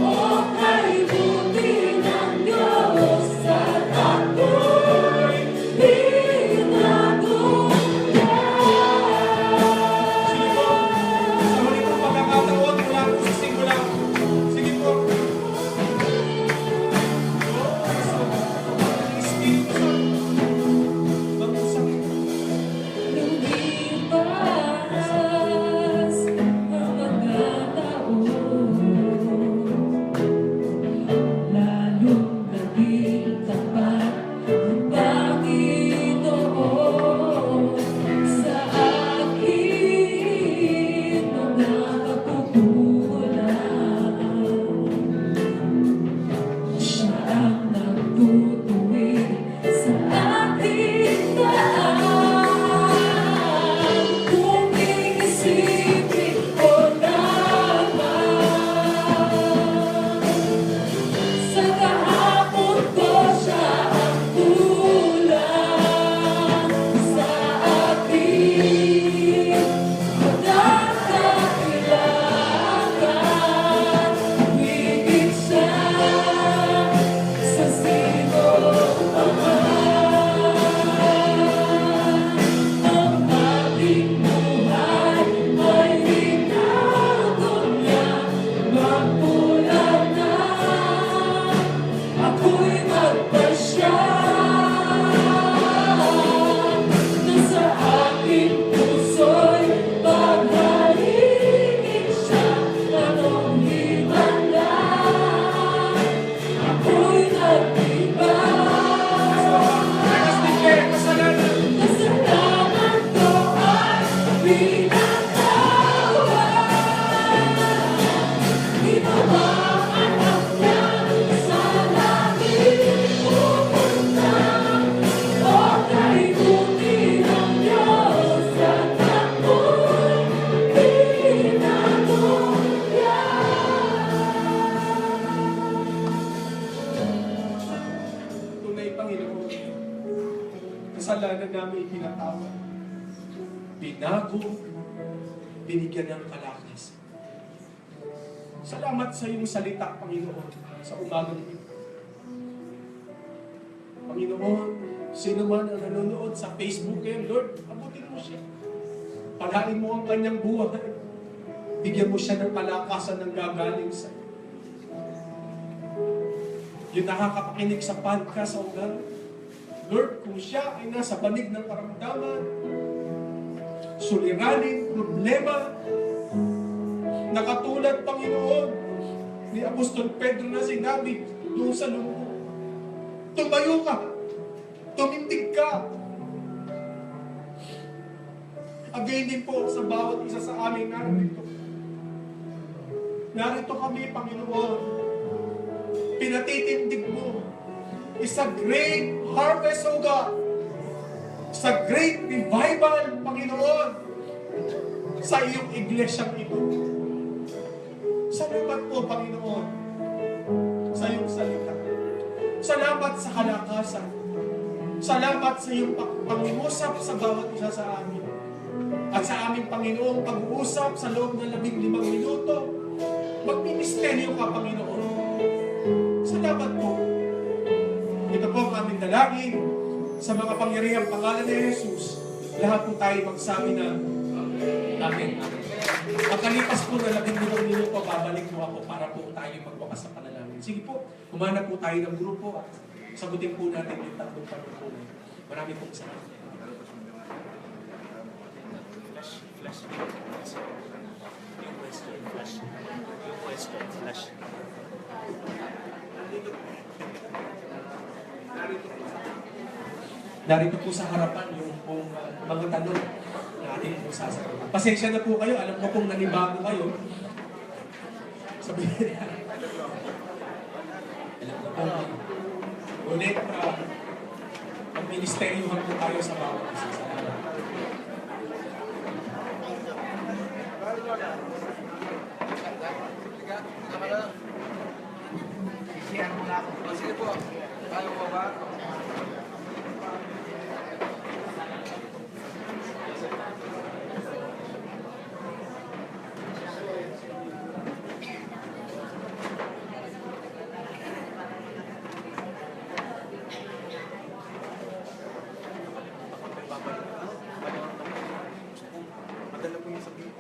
O kay buti ng Diyos at ako'y binago niya. Sige po, sa huli pong pagkakataon, mula po sa simula. Sige po. Espiritu Santo, mag-usap. Lumipas ang mga taon, lalong naging tapat ang Panginoon sa aking mga pagkukulang. Siya ang nagtutuwid sa aking daan. Kung iisipin ko naman, sa kahapon ko siya ang kulang. Sa aking pagkakailangan, higit siya sa sino pa man. Ang aking buhay ay binago niya magmula na ako'y magpasya. Na sa aking puso'y pagharingin siya, anong himala, ako'y nag-iba. Lakas declare, kasalanan. Kasalanan ko ay pinatawad, ginawa anak niya sa langit pupunta. O kay buti ng Diyos at ako'y binago niya. Tunay, Panginoon, kasalanan namin ipinatawad. Binago, binigyan ng kalakasan. Salamat sa iyong salita, Panginoon, sa umagang ito. Panginoon, sino man ang nanonood sa Facebook ngayon, Lord, abutin mo siya. Palain mo ang kanyang buhay. Bigyan mo siya ng kalakasan ng gagaling sa iyo. Yung nakakapakinig sa podcast, O God, Lord, kung siya ay nasa banig ng karamdaman, suliranin, problema, nakatulad, Panginoon, ni Apostol Pedro na sinabi doon sa lungkot, tumayo ka, tumindig ka. Againin po sa bawat isa sa amin narito. Narito kami, Panginoon, pinatitindig mo. It's a great harvest, O God. It's a great revival, Panginoon, sa iyong iglesyang ito. Salamat po, Panginoon, sa iyong salita. Salamat sa kalakasan. Salamat sa iyong pangungusap sa bawat isa sa amin. At sa aming Panginoong pag-uusap sa loob ng 15 minuto, magministeryo ka, Panginoon. Salamat po. Ito po ang aming dalangin sa mga pangyarihang pangalan ni Jesus. Lahat po tayo magsabi na Amen. Makalipas po na 15 minuto, babalik po ako para po tayo magwakas sa panalangin. Sige po, kumanap po tayo ng grupo at sagutin po natin yung tatlong panuntunan. Marami pong salamat. Narito po sa harapan yung pong mga tanong na ating po sasagot. Pasensya na po kayo, alam ko kung nanibago kayo. Sabihin niya. Alam ko po. Ulit, mag-ministeryohan po tayo sa bawat isa. Salamat. Sige po. Tayo po ba? Madala po yung sabihin.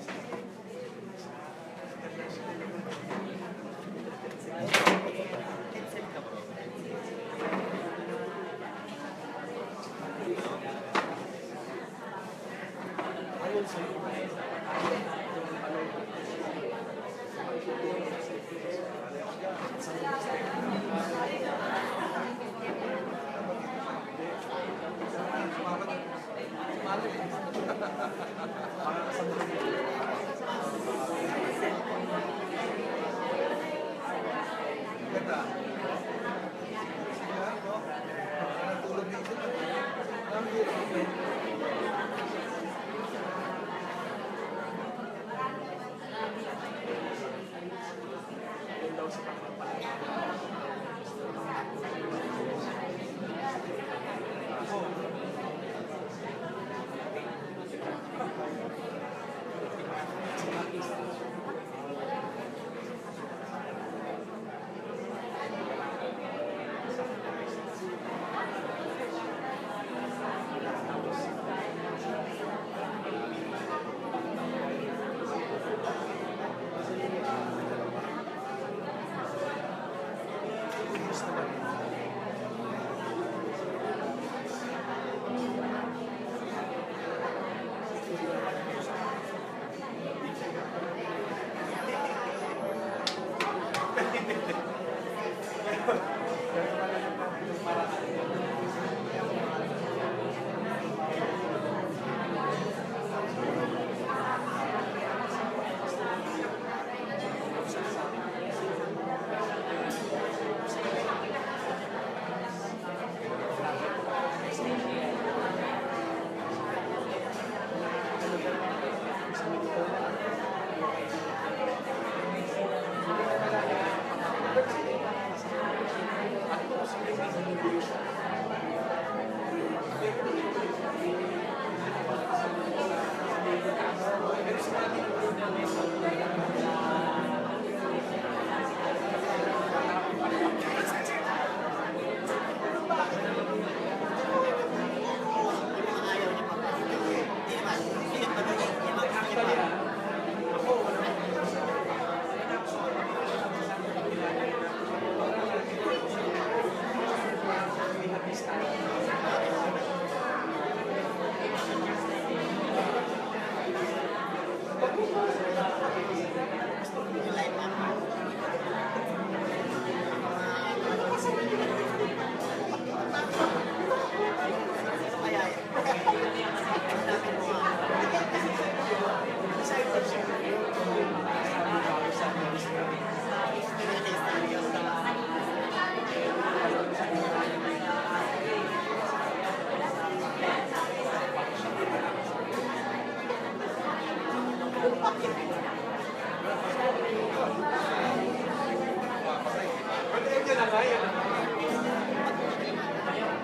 Ganda. Tulog dito. Ang hirap.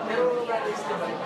Pero,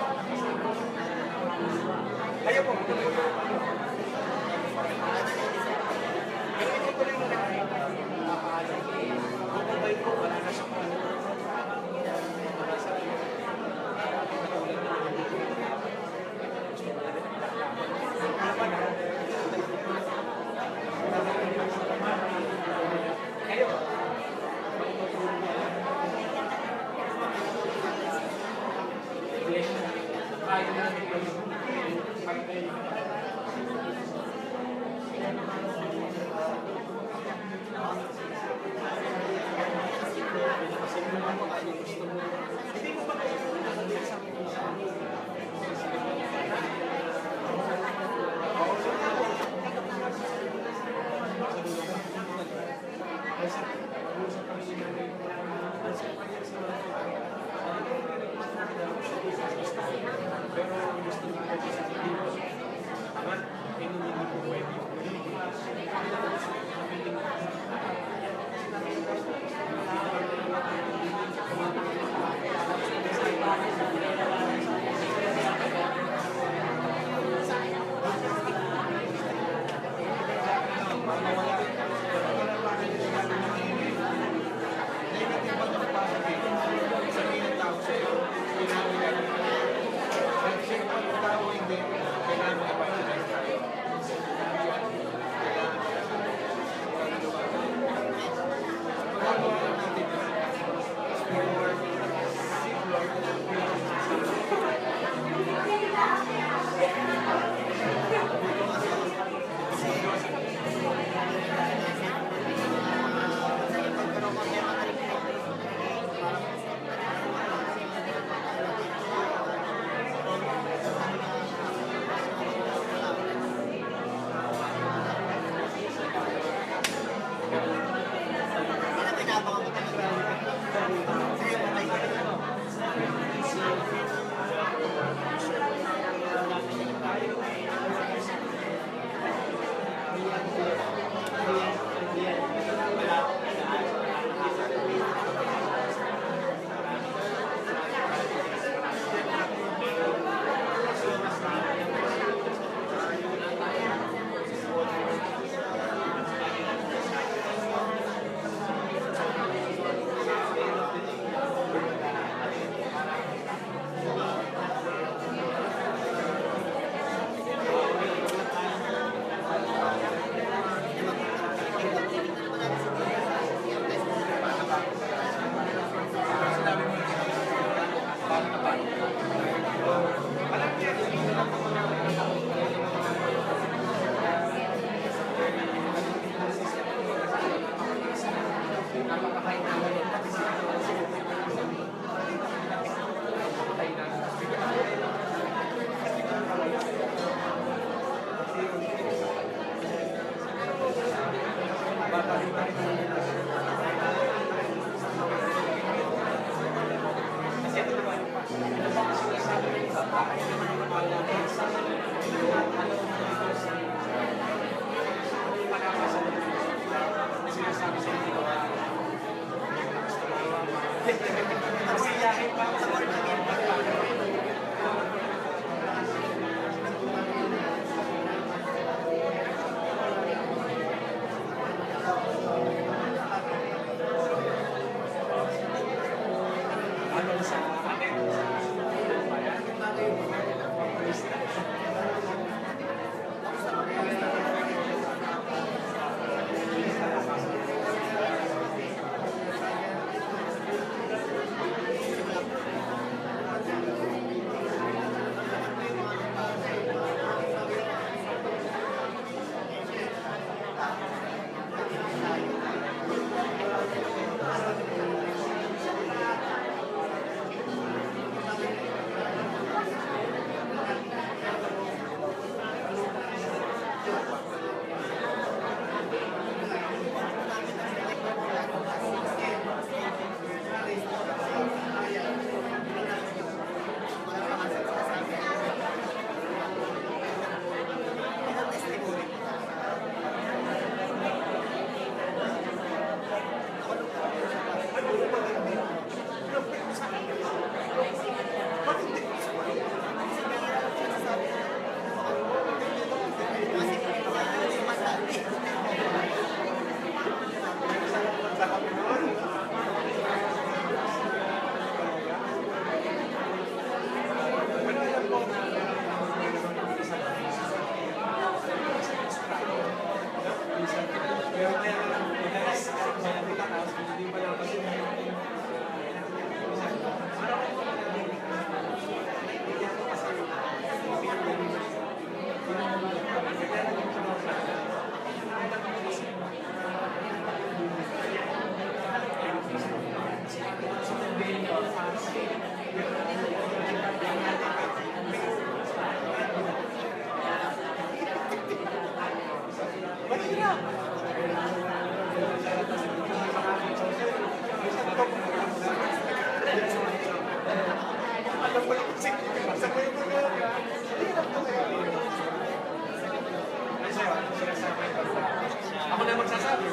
Ako na magsasabi.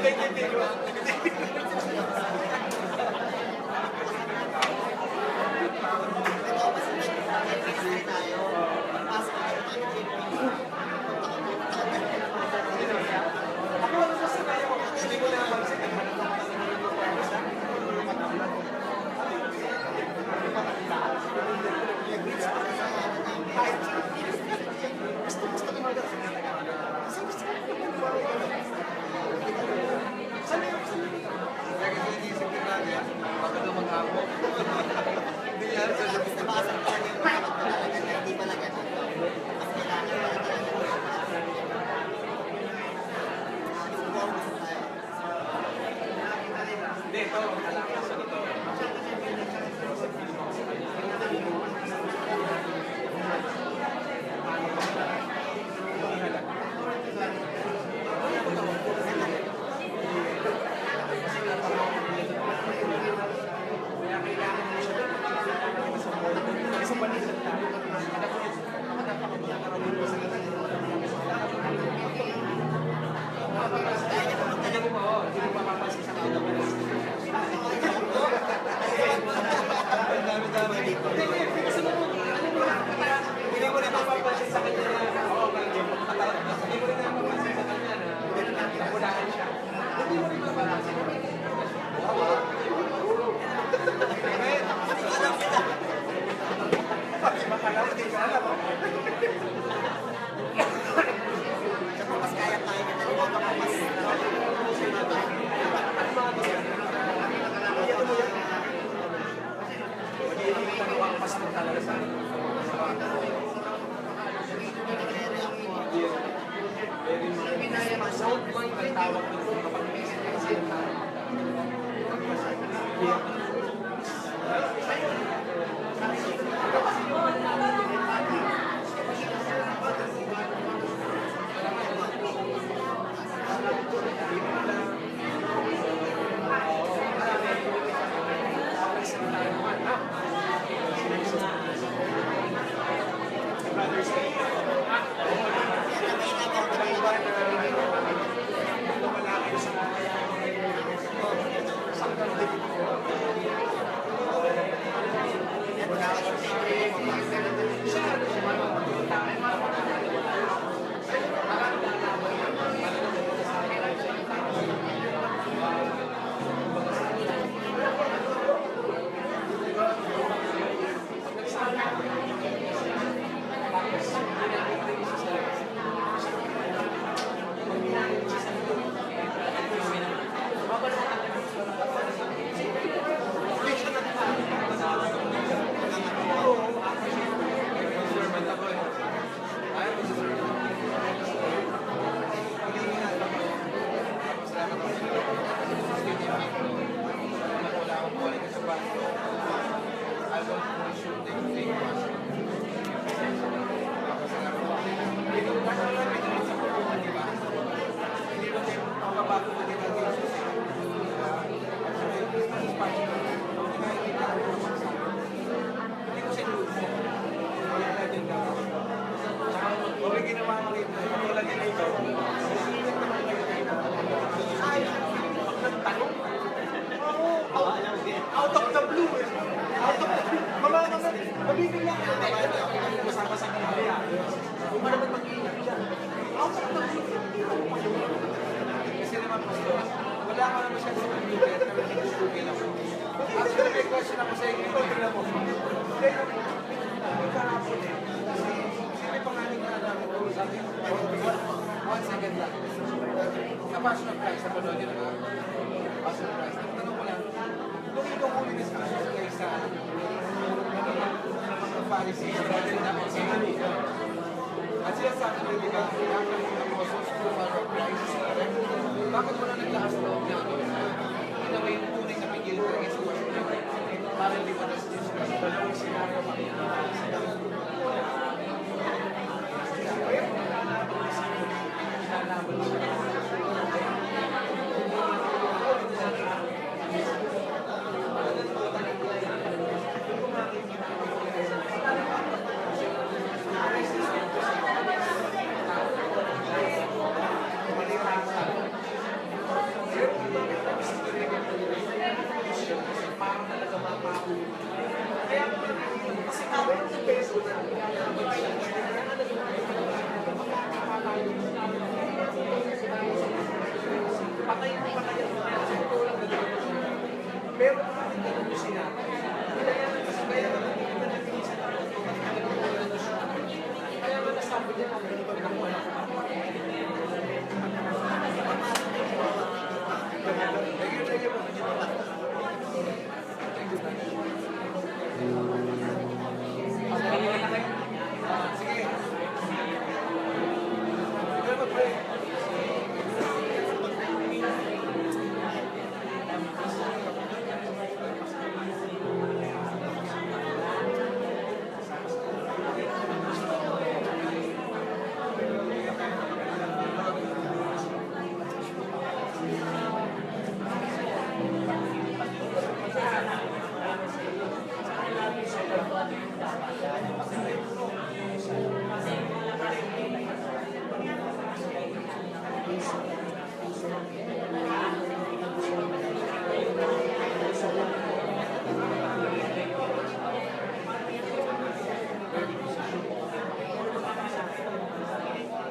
Thank you. Ako ano sa sinaya ko? Hindi ko na mapansin. Naghanap ako ng hindi, ito, malaki sa ito. Hindi mo na mapapansin sa kanya na, hindi mo na mapapansin sa kanya na nakulaan siya. Hindi mo rin mapapansin. Makala mo, di ka alam. Mas kaya tayo na mas talaga sa sound mind ang tawag nito kapag may out of the blue eh. Out of the blue. Mabibigyan ka na. Masama sa kanila. Kung ano naman mag-iingat dyan. Out of the blue. Kasi naman po, wala ka naman siya sa computer. Kami nag-google ako. Actually, may question ako sa inyo. Tingnan mo. Kahapon eh. Kasi may pangaling na namin ko sa akin. 1 second lang. Sa Passion of Christ, sa panood yun na. Passion of Christ. Ang tanong ko lang, kung ikaw huli na sa isa mga Pharisees, at sila sa akin, di ba, after the apostles to follow Christ, bakit wala naglakas loob na ano? In a way, tunay na pigil ka rin sa worship na para hindi mo nas Diyos kasi dalawang senaryo Meron ng beso na pinapalabas siya. Kaya nga patay na patay ang mga sa tulad na pero kung hindi mo sila, kaya nga nakikita natin isa na kaya nga nasabi niya namin ito nakuha na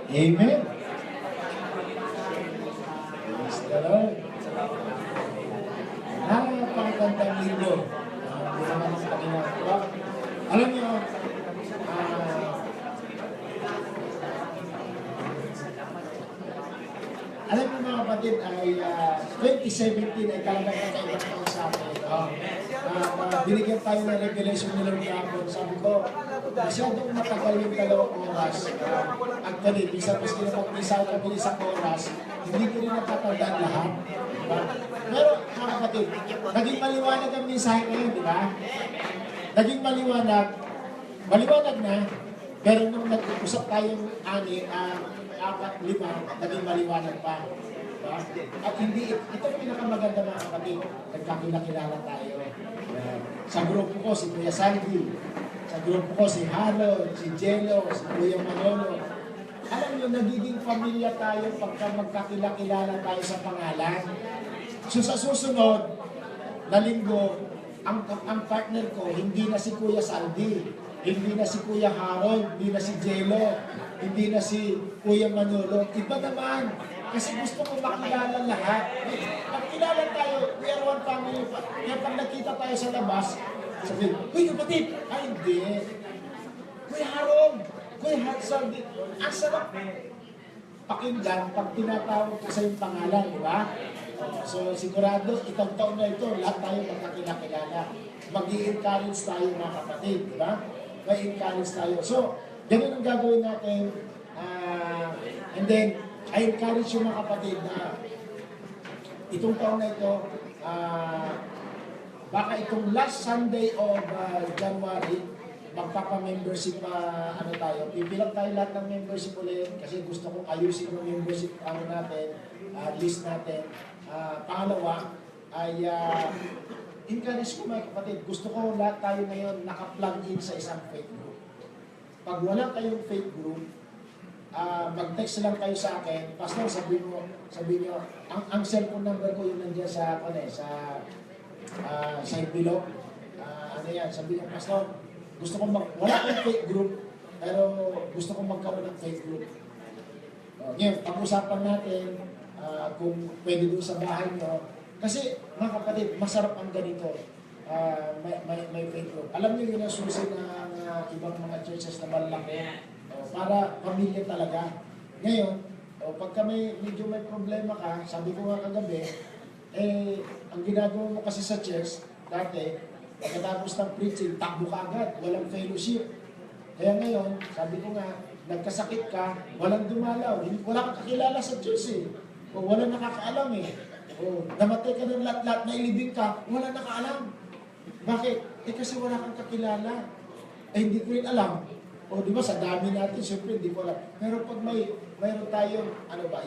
Amen. Praise the Lord. Napakagandang linggo. Kasama sa kanila. Alam niyo, alam niyo mga kapatid ay 2017 ay talagang kakaibang taon sa akin. Binigyan tayo ng revelation nila kahapon. Sabi ko, masyadong matagal yung 2 oras. Actually, bisa mag-isa kami isang oras, hindi ko rin natatandaan lahat. Pero mga kapatid, naging maliwanag ang mensahe ngayon, di ba? Naging maliwanag na, pero nung nag-usap tayong 4, 5, naging maliwanag pa. Diba? At hindi, ito ang pinakamaganda mga kapatid, nagkakilala tayo. Sa grupo ko, si Kuya Sandy, sa grupo ko, si Harold, si Jello, si Kuya Manolo. Alam nyo, nagiging pamilya tayo pagka magkakilala tayo sa pangalan. So sa susunod na linggo, ang partner ko, hindi na si Kuya Sandy, hindi na si Kuya Harold, hindi na si Jello, hindi na si Kuya Manolo. Iba naman, kasi gusto ko makilala lahat. Pagkilala tayo, we are one family. Kaya pag nakita tayo sa labas, sabihin, "Uy, kapatid!" Ay, hindi. Kuya Harold, Kuya Sandy, ang sarap pakinggan pag tinatawag ko sa yung pangalan, di ba? So sigurado, itong taon na ito, lahat tayo magkakilala. Mag-i-encourage tayo mga kapatid, di ba? May-encourage tayo. So, ganun ang gagawin natin. And then, I encourage yung mga kapatid na itong taon na ito, baka itong last Sunday of January, magpapa-membership tayo. Pipilang tayo lahat ng membership ulit kasi gusto kong ayusin yung membership natin, list natin. Pangalawa ay encourage ko mga kapatid, gusto ko lahat tayo ngayon naka-plug in sa isang faith group. Pag wala kayong faith group, mag-text lang kayo sa akin, Pastor, sabihin nyo, ang cellphone number ko yung nandiyan sa envelope. Sabihin nyo, Pastor, gusto kong wala akong faith group, pero gusto kong magkaroon ng faith group. Ngayon, pag-usapan natin kung pwede doon sa bahay nyo. Kasi, mga kapatid, masarap ang ganito. May faith group. Alam niyo yun ang susi ng ibang mga churches na malaki. Para pamilya talaga. Ngayon, pagka medyo may problema ka, sabi ko nga kagabi, ang ginagawa mo kasi sa church, dati, pagkatapos ng preaching, takbo ka agad, walang fellowship. Kaya ngayon, sabi ko nga, nagkasakit ka, walang dumalaw, wala kang kakilala sa church o walang nakakaalam o namatay ka ng lahat-lahat, nailibing ka, walang nakaalam. Bakit? Kasi wala kang kakilala. Hindi ko rin alam. O di ba, sa dami natin, siyempre hindi ko alam. Pero pag mayroon tayong,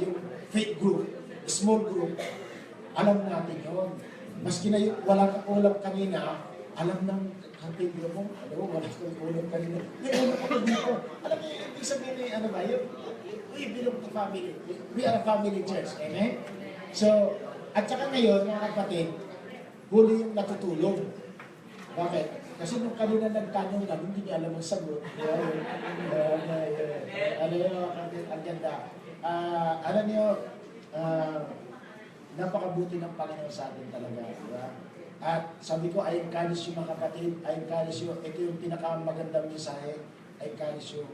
yung faith group, small group, alam natin yun. Maski na yung walang ulam kanina, alam ng kapitlo mo, wala kang ulam kanina. May ulam ako dito. Alam niyo, ibig sabihin we belong to family. We are a family church. Amen? So, at saka ngayon, mga kapatid, huli yung natutulog. Bakit? Kasi nung kanina nagtanong kami, hindi niya alam ang sagot. Ano yun, ang ganda. Alam niyo, napakabuti ng Panginoon sa atin talaga. Diba? At sabi ko, I encourage you mga kapatid, I encourage you, ito yung pinakamagandang mensahe, I encourage you.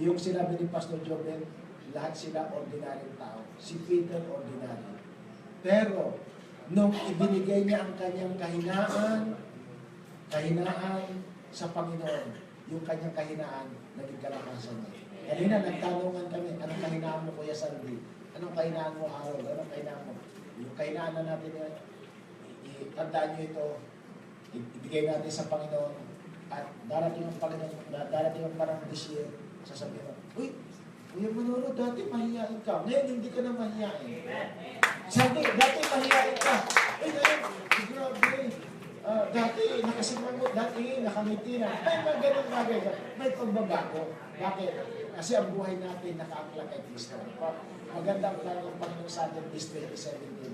Yung sinabi ni Pastor Joven, lahat sila ordinary tao. Si Peter, ordinary. Pero, nung ibinigay niya ang kanyang kahinaan sa Panginoon, yung kanyang kahinaan, naging kalakasan niya. Kanina, nagtanungan kami, anong kahinaan mo, Kuya Sandy? Anong kahinaan mo, Harold? Anong kahinaan mo? Yung kahinaan na natin yan, tandaan nyo ito, ibigay natin sa Panginoon, at darating ang Panginoon, darating ang parang this year, sasabihin mo, uy, Kuya Manolo, dati mahihain ka. Ngayon, hindi ka na mahihain. Sabi, dati mahihain ka. Eh, ngayon, grabe. Dati, nakasimang mo, dati, nakamiti na. May mga ganun bagay. May pagbabago. Bakit? Kasi ang buhay natin nakaangla kay Kristo. Magandang plano ng Panginoon sa atin this 2017.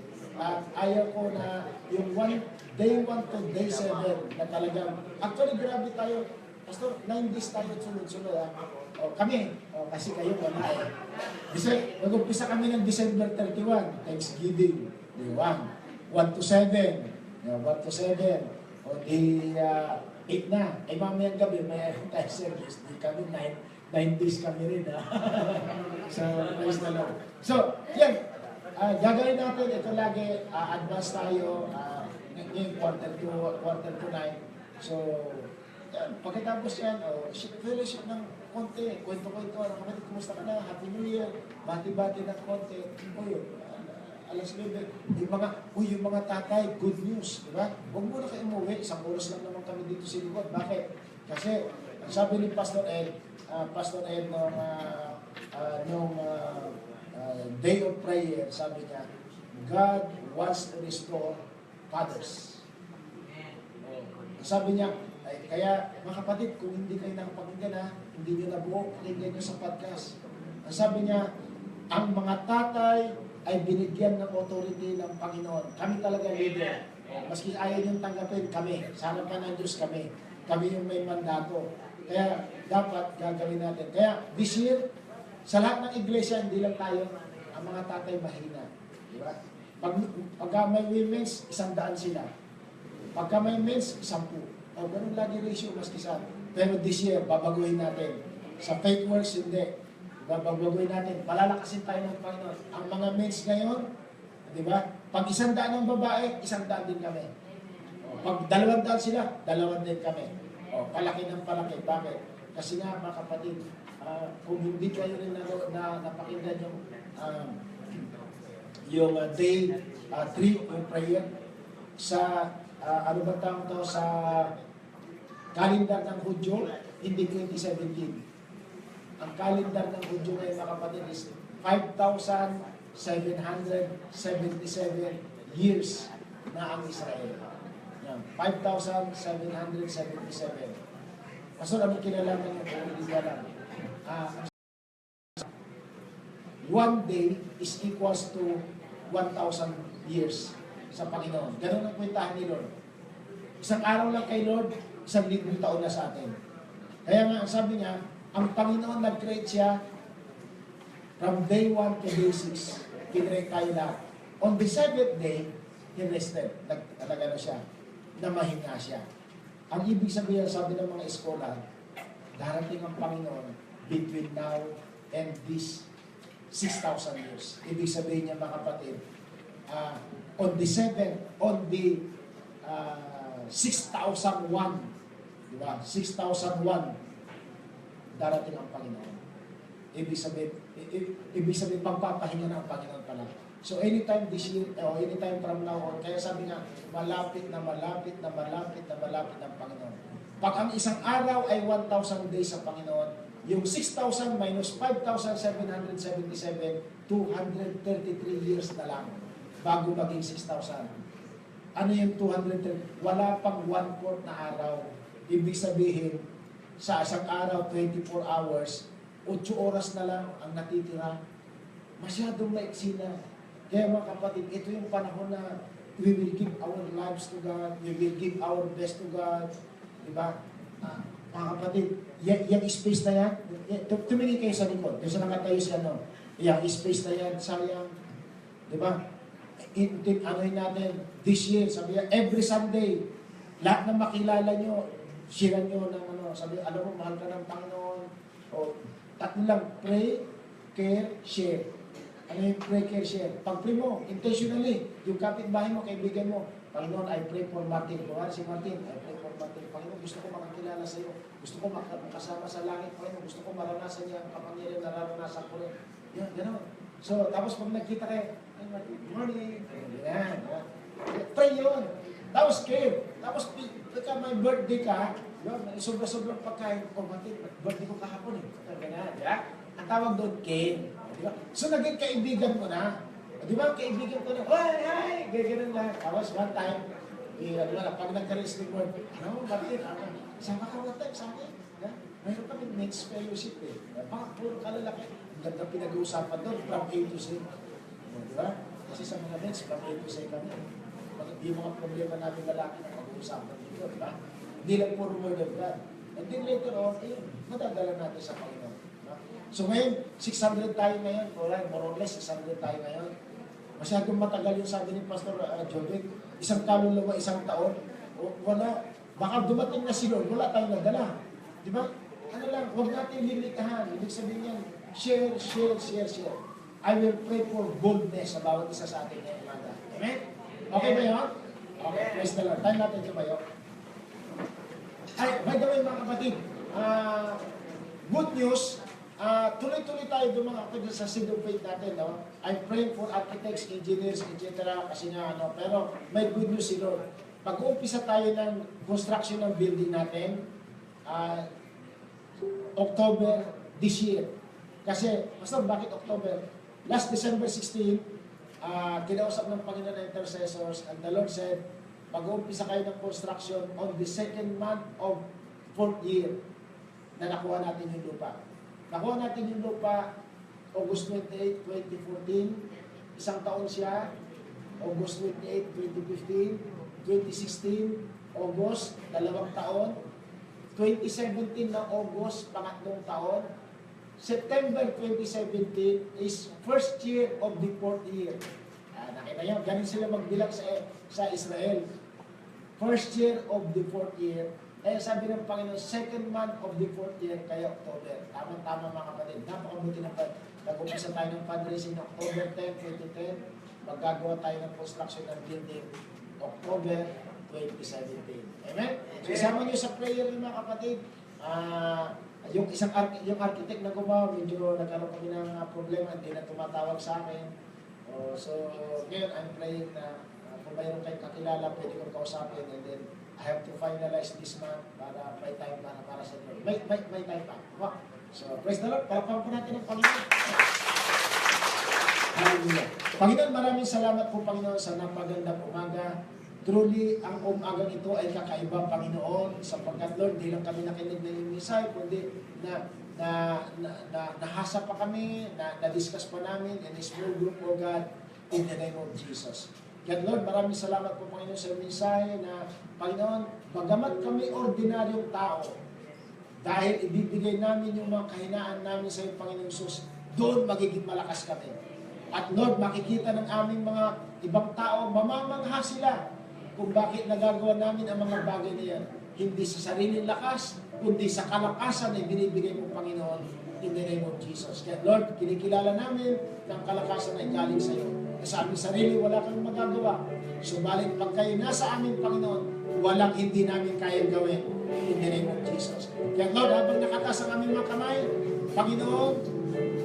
Ayaw ko na yung day 1 to day 7 na talagang, actually, grabe tayo. Pastor, 9 days tayo sunod-sunod. Kami, kasi kayo wala eh. Kasi mag-umpisa kami ng December 31, Thanksgiving, day 1. 1 to 7. 1 to 7. O di 8 na. Ay mamayang gabi, may tayo service. Di kami 9 days kami rin. So, praise the Lord. So, yan. Gagawin natin, ito lagi, advance tayo, ngayon quarter to 9. So, yan. Pagkatapos yan, fellowship ng konti, kwento-kwento, kapatid, kumusta ka na? Happy New Year, bati-bati ng konti. O yun, alas 9, yung mga tatay, good news, di ba? Huwag muna kayo umuwi, isang oras lang naman kami dito sa likod. Bakit? Kasi, ang sabi ni Pastor Ed nung day of prayer, sabi niya, God wants to restore fathers. Sabi niya, kaya mga kapatid, kung hindi kayo nakapakinggan hindi nyo nabuo, pakinggan nyo sa podcast. Ang sabi niya, ang mga tatay ay binigyan ng authority ng Panginoon. Kami talaga leader. Maski ayaw nyo tanggapin, kami. Sa harapan ng Diyos kami. Kami yung may mandato. Kaya dapat gagawin natin. Kaya this year, sa lahat ng iglesia, hindi lang tayo, ang mga tatay mahina. Diba? Pagka may women's, 100 sila. Pagka may men's, 10. Ganun lagi ratio, maski sa. Pero this year, babaguhin natin. Sa faith works, hindi. Babaguhin natin. Palalakasin tayo ng Panginoon. Ang mga men's ngayon, di ba? Pag 100 ng babae, 100 din kami. Pag 200 sila, 2 din kami. Palaki ng palaki. Bakit? Kasi nga, mga kapatid, kung hindi kayo rin napakinggan yung day 3 yung prayer sa ano ba tawag to sa kalendar ng Hudyo, hindi 2017. Ang kalendar ng Hudyo ngayon, mga kapatid, is 5,777 years na ang Israel. 5,777. Pastor, ano kinalaman niyo kung hindi alam? One day is equals to 1,000 years sa Panginoon. Ganun ang kwentahan ni Lord. Isang araw lang kay Lord, 1,000 taon na sa atin. Kaya nga, sabi niya, ang Panginoon nag-create siya from day 1 to day 6. Kinreate tayo lahat. On the 7th day, He rested. Nagtalaga na siya. Namahinga siya. Ang ibig sabihin, sabi ng mga eskola, darating ang Panginoon between now and this 6,000 years. Ibig sabihin niya, mga kapatid, on the 6,001, di ba? 6,001, darating ang Panginoon. Ibig sabihin, pagpapahinga ng Panginoon pala. So anytime this year, o anytime from now on, kaya sabi nga, malapit na malapit na malapit na malapit ang Panginoon. Pag ang isang araw ay 1,000 days sa Panginoon, yung 6,000 minus 5,777, 233 years na lang bago maging 6,000. Ano yung 230? Wala pang 1/4 na araw. Ibig sabihin, sa isang araw, 24 hours, 8 oras na lang ang natitira. Masyadong maiksi na. Kaya mga kapatid, ito yung panahon na we will give our lives to God, we will give our best to God, Di ba? Mga kapatid, yung space na yan, tumingin kayo sa likod. Yung sa nakatayo si ano, yung space na yan, sayang. Di ba? Anoin natin, this year, sabi niya, every Sunday, lahat na makilala nyo, share nyo ng ano, sabi, alam mo, mahal ka ng Panginoon. O, tatlo lang, pray, care, share. Ano yung pray, care, share? Pag-pray mo, intentionally, yung kapitbahay mo, kaibigan mo, Panginoon, I pray for Martin. Kung si Martin, I pray for Martin. Panginoon, gusto ko makakilala sa iyo. Gusto ko makasama sa langit. Panginoon, gusto ko maranasan niya ang kapangyarihan na naranasan ko rin. Yan, gano'n. So, tapos pag nagkita kayo, ay Martin, good morning. Yan. Pray yun. Tapos care. Tapos, pagka may birthday ka, yun, sobra-sobrang pagkain. Oh, Martin, birthday ko kahapon eh. Ganyan, yeah? Ang tawag doon, care. Diba? So, naging kaibigan mo na. Di ba, kaibigan ko na, ay, gano'n lang. Tapos, one time, pag nagka-wrestling word, ano, Martin, sama ka one time sa akin. Mayroon kami next fellowship eh. Puro kalalaki. Ang ganda pinag-uusapan doon, from A to Z. Di ba? Kasi sa mga next, from A to Z kami. Yung mga problema natin lalaki na pag-uusapan dito, di ba? Hindi lang puro word of God. And then later on, madadala natin sa Panginoon. So ngayon, 600 tayo ngayon, more or less, 600 tayo ngayon. Masyadong matagal yung sabi ni Pastor Jovic, isang kaluluwa, isang taon, wala, baka dumating na si Lord, wala tayong nadala. Di ba? Ano lang, huwag natin limitahan. Ibig sabihin yan, share. I will pray for boldness sa bawat isa sa atin ngayong umaga. Amen? Okay ba yun? Okay, praise the Lord. Time natin tumayo. Ay, by the way mga kapatid, good news, tuloy-tuloy tayo doon mga kapatid sa seed of faith natin. No? I'm praying for architects, engineers, etc. Kasi nga, pero may good news si Lord. Pag-uumpisa tayo ng construction ng building natin, October this year. Kasi, Pastor, bakit October? Last December 16, kinausap ng Panginoon na intercessors and the Lord said, pag-uumpisa kayo ng construction on the second month of 4th year na nakuha natin yung lupa. Nakuha natin yung lupa August 28, 2014. Isang taon siya. August 28, 2015. 2016, August, 2 taon. 2017 na August, 3 taon. September 2017 is first year of the 4th year. Nakita nyo, ganun sila magbilang sa Israel. First year of the 4th year. Kaya sabi ng Panginoon, second month of the 4th year, kaya October. Tama-tama mga kapatid. Napakabuti na nag-umpisa tayo ng fundraising October 10, 2010. Magagawa tayo ng construction ng building October 2017. Amen? So isama nyo sa prayer yung mga kapatid. Yung architect na gumawa, medyo nagkaroon kami ng problema, hindi na tumatawag sa akin. So ngayon, I'm praying na kung mayroon kayong kakilala, pwede kong kausapin, and then I have to finalize this month para may time para sa inyo. May time pa. Wow. So, praise the Lord. Palakpakan po natin ang Panginoon. Hallelujah. Panginoon, maraming salamat po, Panginoon, sa napagandang umaga. Truly, ang umagang ito ay kakaiba, Panginoon, sapagkat, Lord, di lang kami nakinig ng inyong mensahe, kundi nahasa pa kami, na-discuss pa namin in a small group, O God, in the name of Jesus. Kaya Lord, maraming salamat po Panginoon sa mensahe na, Panginoon, bagamat kami ordinaryong tao, dahil ibibigay namin yung mga kahinaan namin sa iyo, Panginoon Jesus, doon magiging malakas kami. At Lord, makikita ng aming mga ibang tao, mamamangha sila kung bakit nagagawa namin ang mga bagay na yan. Hindi sa sariling lakas, kundi sa kalakasan na binibigay mo, Panginoon, in the name of Jesus. Kaya Lord, kinikilala namin ng kalakasan na galing sa iyo. Sa aming sarili, wala kang magagawa. Subalit, pag kayo nasa amin, Panginoon, walang hindi namin kayang gawin in the name of Jesus. Kaya Lord, habang nakataas ang aming mga kamay, Panginoon,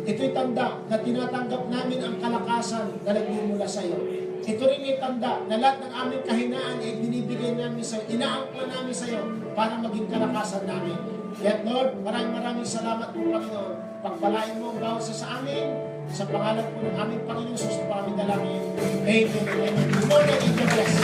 ito'y tanda na tinatanggap namin ang kalakasan na nagmumula sa iyo. Ito rin ay tanda na lahat ng aming kahinaan ay binibigay namin sa iyo, inaangkla namin sa iyo para maging kalakasan namin. Kaya Lord, maraming salamat po, Panginoon. Pagpalain mo ang bawat sa amin, sa pangalan po ng aming Panginoon, sa aming dalangin. Amen. Good morning and God bless.